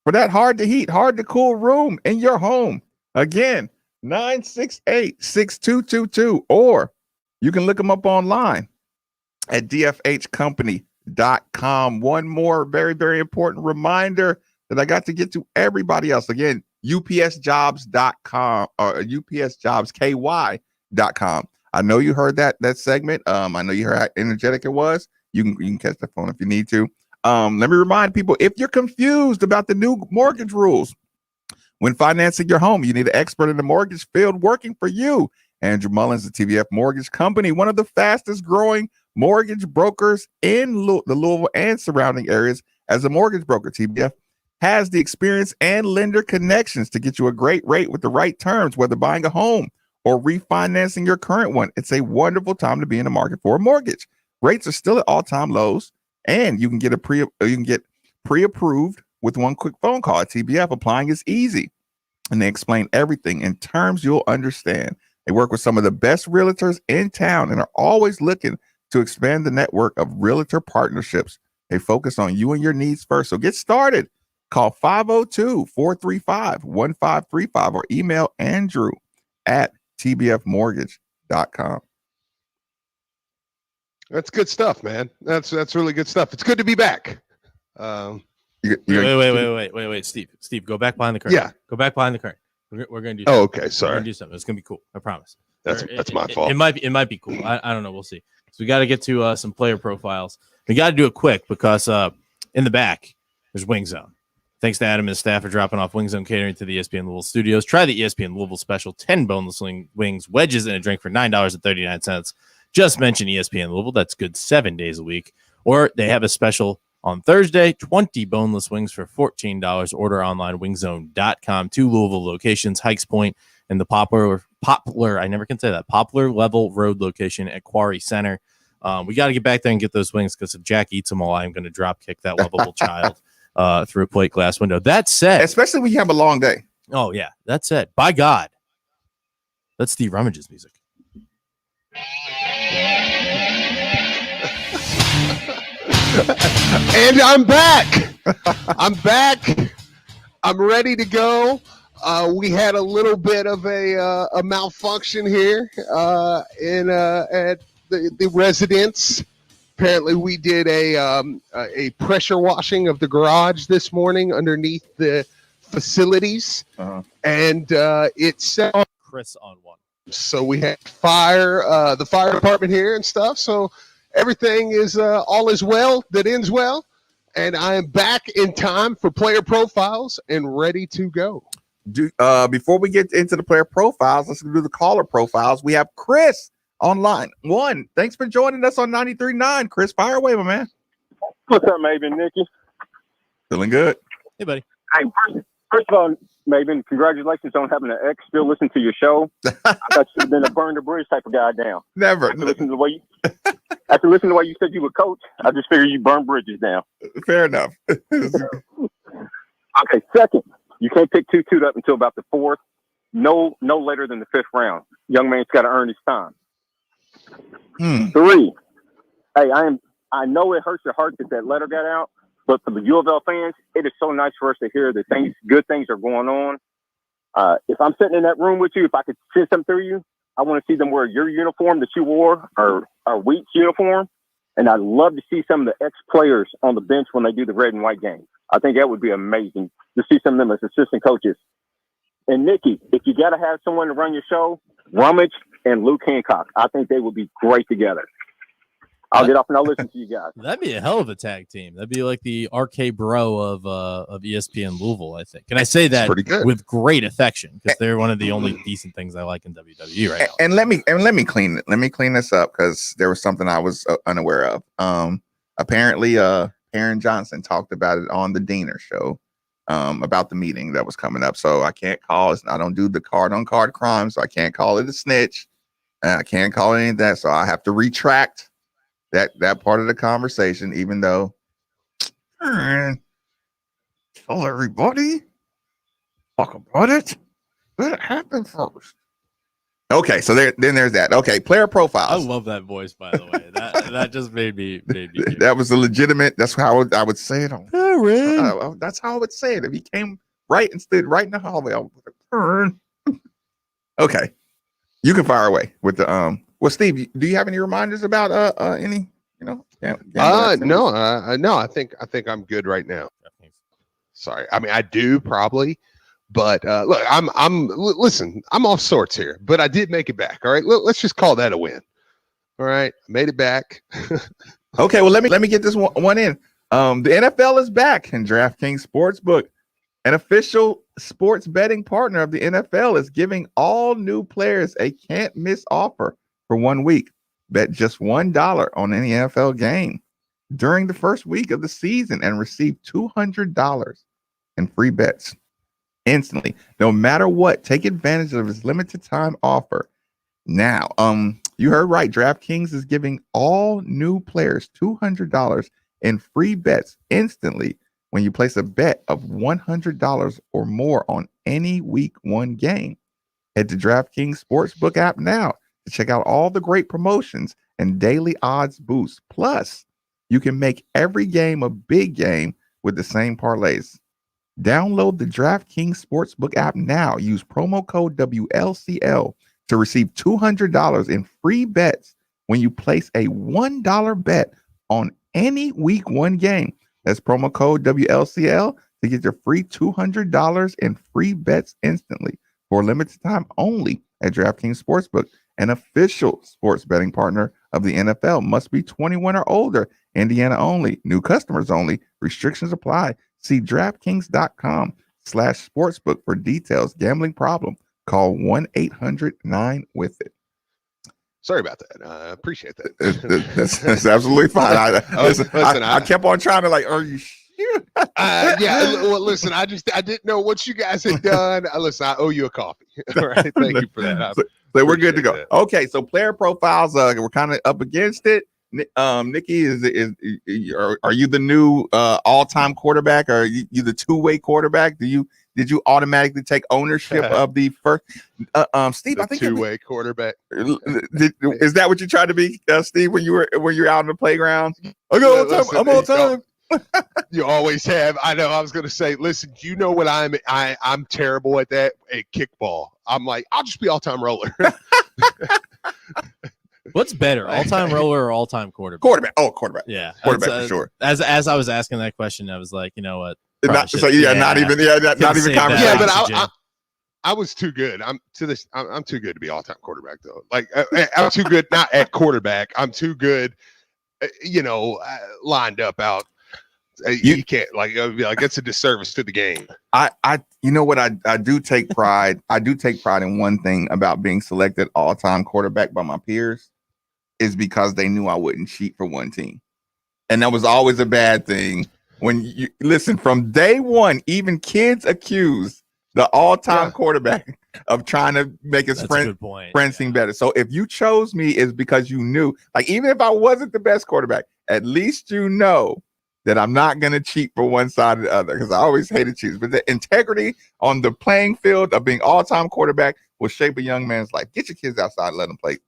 for that hard to heat, hard to cool room in your home. Again, 968-6222, or you can look them up online at dfhcompany.com. One more very, very important reminder that I got to get to everybody else. Again, upsjobs.com or upsjobsky.com. I know you heard that segment. I know you heard how energetic it was. You can catch the phone if you need to. Let me remind people, if you're confused about the new mortgage rules when financing your home, you need an expert in the mortgage field working for you. Andrew Mullins, the TVF Mortgage Company, one of the fastest growing mortgage brokers in the Louisville and surrounding areas, As a mortgage broker, TBF has the experience and lender connections to get you a great rate with the right terms, whether buying a home or refinancing your current one. It's a wonderful time to be in the market for a mortgage. Rates are still at all-time lows, and you can get pre-approved with one quick phone call. At TBF, applying is easy, and they explain everything in terms you'll understand. They work with some of the best realtors in town and are always looking to expand the network of realtor partnerships. They focus on you and your needs first. So get started. Call 502-435-1535 or email Andrew at tbfmortgage.com. That's good stuff, man. That's really good stuff. It's good to be back. Wait, Steve, go back behind the curtain. Yeah, go back behind the curtain. We're gonna do. Oh, something. okay. Sorry. We're gonna do something. It's gonna be cool. I promise. That's my fault. It might be cool. I don't know. We'll see. So we got to get to some player profiles. We got to do it quick because in the back there's Wing Zone. Thanks to Adam and his staff for dropping off Wing Zone catering to the ESPN Louisville studios. Try the ESPN Louisville special: 10 boneless wings, wedges, and a drink for $9.39. Just mention ESPN Louisville. That's good 7 days a week. Or they have a special on Thursday: 20 boneless wings for $14. Order online, wingzone.com. 2 Louisville locations: Hikes Point and the Poplar. I never can say that. Poplar Level Road location at Quarry Center. We got to get back there and get those wings because if Jack eats them all, I'm going to drop kick that lovable child through a plate glass window. That said, especially when you have a long day. Oh yeah, that said, by God, that's Steve Rummage's music. And I'm back. I'm back. I'm ready to go. We had a little bit of a malfunction here at the residence. Apparently, we did a pressure washing of the garage this morning underneath the facilities, and it set off Chris on one. So we had the fire department here and stuff. So everything is all is well that ends well, and I am back in time for player profiles and ready to go. Before we get into the player profiles, let's do the caller profiles. We have Chris on line 1. Thanks for joining us on 93.9. Chris, fire away, my man. What's up, Maybin, Nikki? Feeling good. Hey, buddy. Hey, first of all, Maybin, congratulations on having an ex still listen to your show. I thought you should have been a burn the bridge type of guy down. Never. After listening to the way you said you were coach, I just figured you burn bridges down. Fair enough. Okay, second, you can't pick 2 up until about the 4th. No later than the 5th round. Young man's got to earn his time. 3, hey, I know it hurts your heart that letter got out, but for the U of L fans, it is so nice for us to hear that good things are going on. If I'm sitting in that room with you, if I could send something through you, I want to see them wear your uniform that you wore, or Wheat's uniform, and I'd love to see some of the ex-players on the bench when they do the red and white games. I think that would be amazing to see some of them as assistant coaches. And Nikki, if you got to have someone to run your show, Rummage and Luke Hancock, I think they would be great together. I'll get off and I'll listen to you guys. That'd be a hell of a tag team. That'd be like the RK Bro of ESPN Louisville, I think. And I say that with great affection because they're one of the only decent things I like in WWE right now. And let me clean this up because there was something I was unaware of. Apparently, Aaron Johnson talked about it on the Diener show about the meeting that was coming up. So I can't call it. I don't do the card-on-card crime, so I can't call it a snitch. I can't call it any of that. So I have to retract that part of the conversation, even though tell everybody talk about it. Let it happen first. Okay, so there's that. Okay, player profiles. I love that voice, by the way. That just made me that was a legitimate. That's how I would say it. That's how I would say it. If he came right and stood right in the hallway, I would turn. Okay, you can fire away with the Well, Steve, do you have any reminders about any? No. I think I'm good right now. Sorry, I mean I do probably, but look, listen, I'm off sorts here, but I did make it back. All right, let's just call that a win. All right, I made it back. Okay, well let me get this one in. The NFL is back, and DraftKings Sportsbook, an official sports betting partner of the NFL, is giving all new players a can't-miss offer for 1 week. Bet just $1 on any NFL game. during the first week of the season and receive $200 in free bets instantly. No matter what, take advantage of his limited time offer. Now, you heard right. DraftKings is giving all new players $200 in free bets instantly when you place a bet of $100 or more on any Week 1 game. Head to DraftKings Sportsbook app now to check out all the great promotions and daily odds boosts. Plus, you can make every game a big game with the same parlays. Download the DraftKings Sportsbook app now. Use promo code WLCL to receive $200 in free bets when you place a $1 bet on any Week 1 game. That's promo code WLCL to get your free $200 in free bets instantly for a limited time only at DraftKings Sportsbook, an official sports betting partner of the NFL. Must be 21 or older. Indiana only. New customers only. Restrictions apply. See DraftKings.com/sportsbook for details. Gambling problem? Call 1-800-9-WITH-IT. Sorry about that. I appreciate that. That's absolutely fine. I kept on trying to are you sure? Well, listen, I didn't know what you guys had done. Listen, I owe you a coffee. All right. Thank you for that. So we're good to go. That. Okay. So player profiles, we're kind of up against it. Nikki, are you the new all-time quarterback? Or are you the two-way quarterback? Did you automatically take ownership of the first? Steve, I think two-way quarterback. Is that what you tried to be, Steve, when you were out on the playground? I'm on time. You always have. I know. I was going to say, listen. You know what I'm terrible at that at kickball. I'm like, I'll just be all-time roller. What's better, all-time roller or all-time quarterback? Quarterback. Oh, quarterback. Yeah, quarterback for sure. As I was asking that question, I was like, you know what? Not even conversation. Yeah, but I was too good. I'm too good to be all-time quarterback though. Like I'm too good not at quarterback. I'm too good. Lined up out. You can't it's a disservice to the game. You know what? I do take pride. I do take pride in one thing about being selected all-time quarterback by my peers is because they knew I wouldn't cheat for one team. And that was always a bad thing. When you listen from day one, even kids accused the all-time quarterback of trying to make his friend team better. So if you chose me, it's because you knew, even if I wasn't the best quarterback, at least you know that I'm not going to cheat for one side or the other, because I always hated cheats. But the integrity on the playing field of being all-time quarterback will shape a young man's life. Get your kids outside and let them play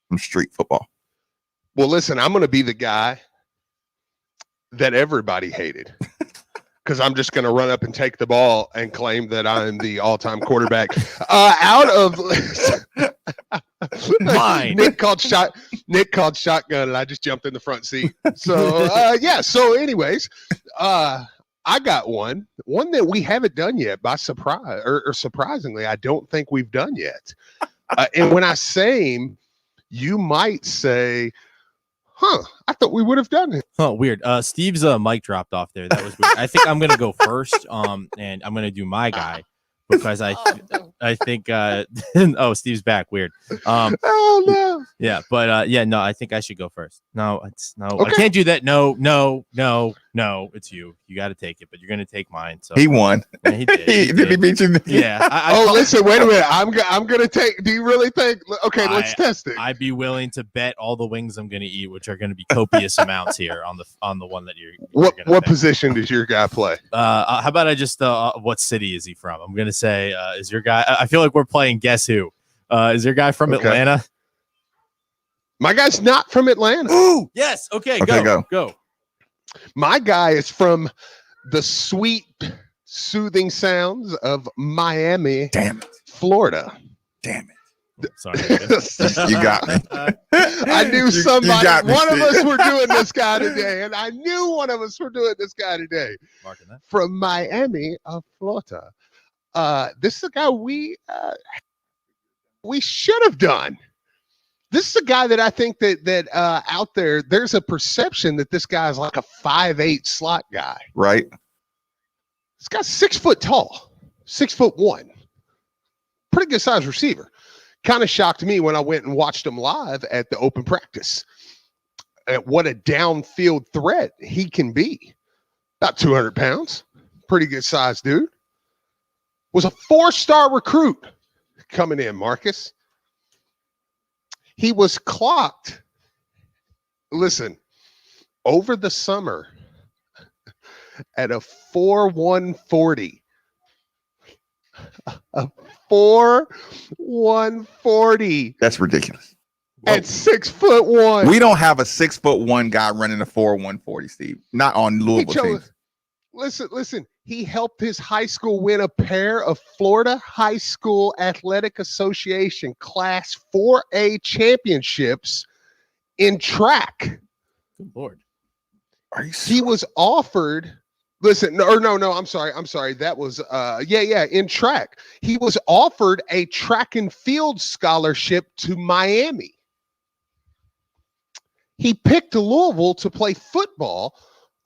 some street football. Well, listen, I'm going to be the guy that everybody hated because I'm just going to run up and take the ball and claim that I'm the all-time quarterback. Out of mine, Nick called shotgun, and I just jumped in the front seat. So So, anyways, I got one that we haven't done yet by surprise, or surprisingly, I don't think we've done yet. And when I say him, you might say, I thought we would have done it. Oh, weird. Steve's mic dropped off there. That was weird. I think I'm gonna go first. And I'm gonna do my guy because I think Steve's back. Weird. Oh no. Yeah, but I think I should go first. No, okay. I can't do that. No, it's you. You got to take it, but you're gonna take mine. So he won. Yeah, he did. Did he beat you? Yeah. Listen, wait a minute. I'm gonna take. Do you really think? Okay, let's test it. I'd be willing to bet all the wings I'm gonna eat, which are gonna be copious amounts here on the one that you're. What position does your guy play? How about I just what city is he from? I'm gonna say is your guy. I feel like we're playing Guess Who. Is your guy from Atlanta? My guy's not from Atlanta. Ooh, yes. Okay, go. My guy is from the sweet, soothing sounds of Miami, Florida. Damn it. Sorry. You got me. I knew somebody. One of us were doing this guy today, and I knew one of us were doing this guy today. From Miami, Florida. This is a guy we should have done. This is a guy that I think that out there's a perception that this guy is like a 5'8" slot guy. Right. This guy's 6 foot tall, 6'1". Pretty good size receiver. Kind of shocked me when I went and watched him live at the open practice. what a downfield threat he can be. About 200 pounds. Pretty good size dude. Was a 4-star recruit coming in, Marques. He was clocked, listen, over the summer at a 4.140. A 4.140. That's ridiculous. At 6'1". We don't have a 6'1" guy running a 4.140, Steve. Not on Louisville teams. Listen. He helped his high school win a pair of Florida High School Athletic Association Class 4A championships in track. Good Lord. He was offered. Listen, no, I'm sorry. That was in track. He was offered a track and field scholarship to Miami. He picked Louisville to play football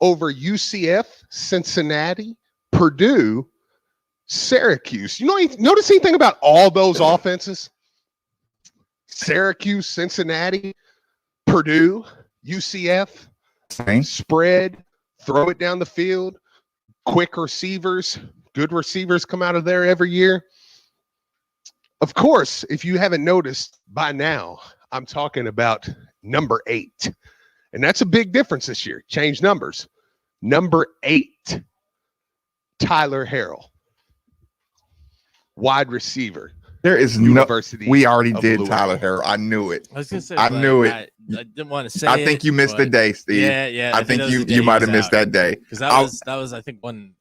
over UCF, Cincinnati, Purdue, Syracuse. You know, notice anything about all those offenses? Syracuse, Cincinnati, Purdue, UCF, spread, throw it down the field, quick receivers, good receivers come out of there every year. Of course, if you haven't noticed by now, I'm talking about number 8. And that's a big difference this year. Change numbers. Number 8, Tyler Harrell, wide receiver. There is University. We already did Louisville. Tyler Harrell. I knew it. I was gonna say. I knew it. I didn't want to say. I think you missed the day, Steve. Yeah. I think you might have missed that day because that was I think one.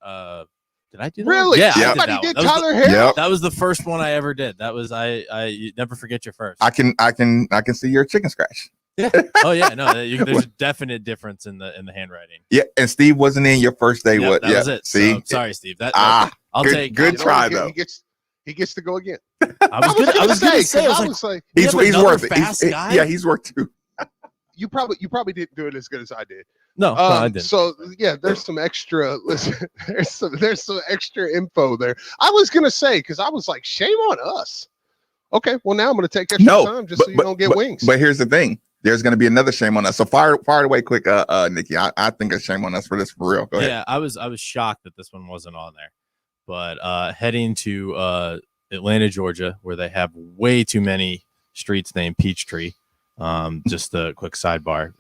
Did I do that? Really? Yeah, Somebody I did did that. Tyler Harrell. That was the first one I ever did. That was I never forget your first. I can see your chicken scratch. Yeah. Oh yeah. No, there's a definite difference in the handwriting. Yeah, and Steve wasn't in your first day. Yep, What? That was it. See, So, sorry, Steve. I'll good, take. Good try though. He gets to go again. I was gonna say. I was like, he's worth it. Fast guy? Yeah, he's worth 2. You probably didn't do it as good as I did. No, I didn't. So yeah, there's some extra. Listen, there's some extra info there. I was gonna say because I was like, shame on us. Okay, well now I'm gonna take extra time just so you don't get wings. But here's the thing: there's gonna be another shame on us. So fire it away quick, Nikki. I think a shame on us for this for real. Go ahead. Yeah, I was shocked that this one wasn't on there. But heading to Atlanta, Georgia, where they have way too many streets named Peachtree. Just a quick sidebar.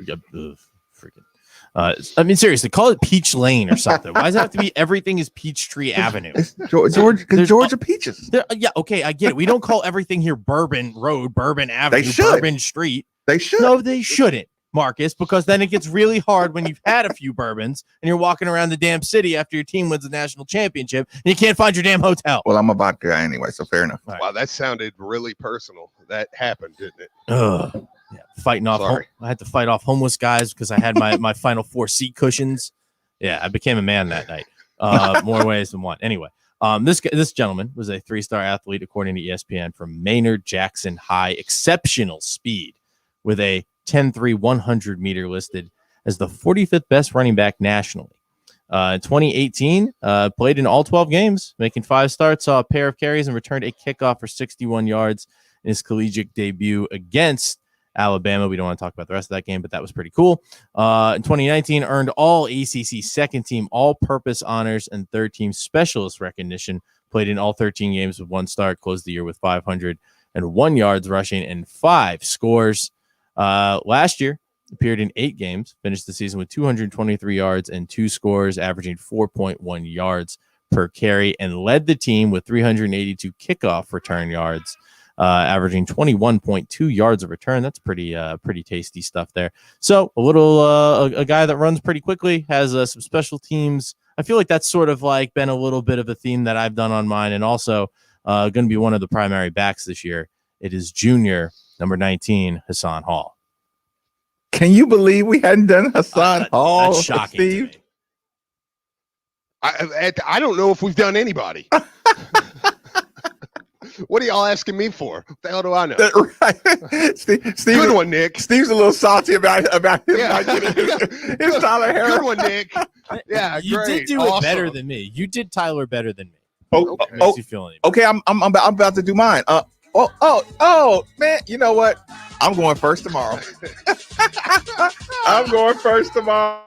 I mean, seriously, call it Peach Lane or something. Why does it have to be everything is Peachtree Avenue? Georgia peaches. Yeah, okay, I get it. We don't call everything here Bourbon Road, Bourbon Avenue, They should. Bourbon Street. They should. No, they shouldn't, Marcus, because then it gets really hard when you've had a few bourbons and you're walking around the damn city after your team wins the national championship and you can't find your damn hotel. Well, I'm a vodka guy anyway, so fair enough. Wow, that sounded really personal. That happened, didn't it? Ugh. Yeah, fighting off. I had to fight off homeless guys because I had my final 4 seat cushions. Yeah, I became a man that night. More ways than one. Anyway, this gentleman was a 3-star athlete according to ESPN from Maynard Jackson High. Exceptional speed with a 10.3 100 meter listed as the 45th best running back nationally. In 2018, played in all 12 games, making 5 starts, saw a pair of carries, and returned a kickoff for 61 yards in his collegiate debut against Alabama. We don't want to talk about the rest of that game, but that was pretty cool. In 2019, earned all ACC second team all-purpose honors and third team specialist recognition. Played in all 13 games with 1 start. Closed the year with 501 yards rushing and 5 scores. Last year, appeared in 8 games. Finished the season with 223 yards and 2 scores, averaging 4.1 yards per carry, and led the team with 382 kickoff return yards. Averaging 21.2 yards of return. That's pretty tasty stuff there. So a guy that runs pretty quickly, has some special teams. I feel like that's sort of like been a little bit of a theme that I've done on mine, and also going to be one of the primary backs this year. It is junior number 19, Hassan Hall. Can you believe we hadn't done Hassan Hall? That's shocking, Steve. I don't know if we've done anybody. What are y'all asking me for? What the hell do I know? Right. Steve, good one, Nick. Steve's a little salty about him not Yeah. getting his Tyler Harrell. Good one, Nick. Yeah, You great. did do Awesome. it better than me. You did Tyler better than me. Oh, Makes you feel any better. okay. I'm about to do mine. Oh, man. You know what? I'm going first tomorrow. I'm going first tomorrow.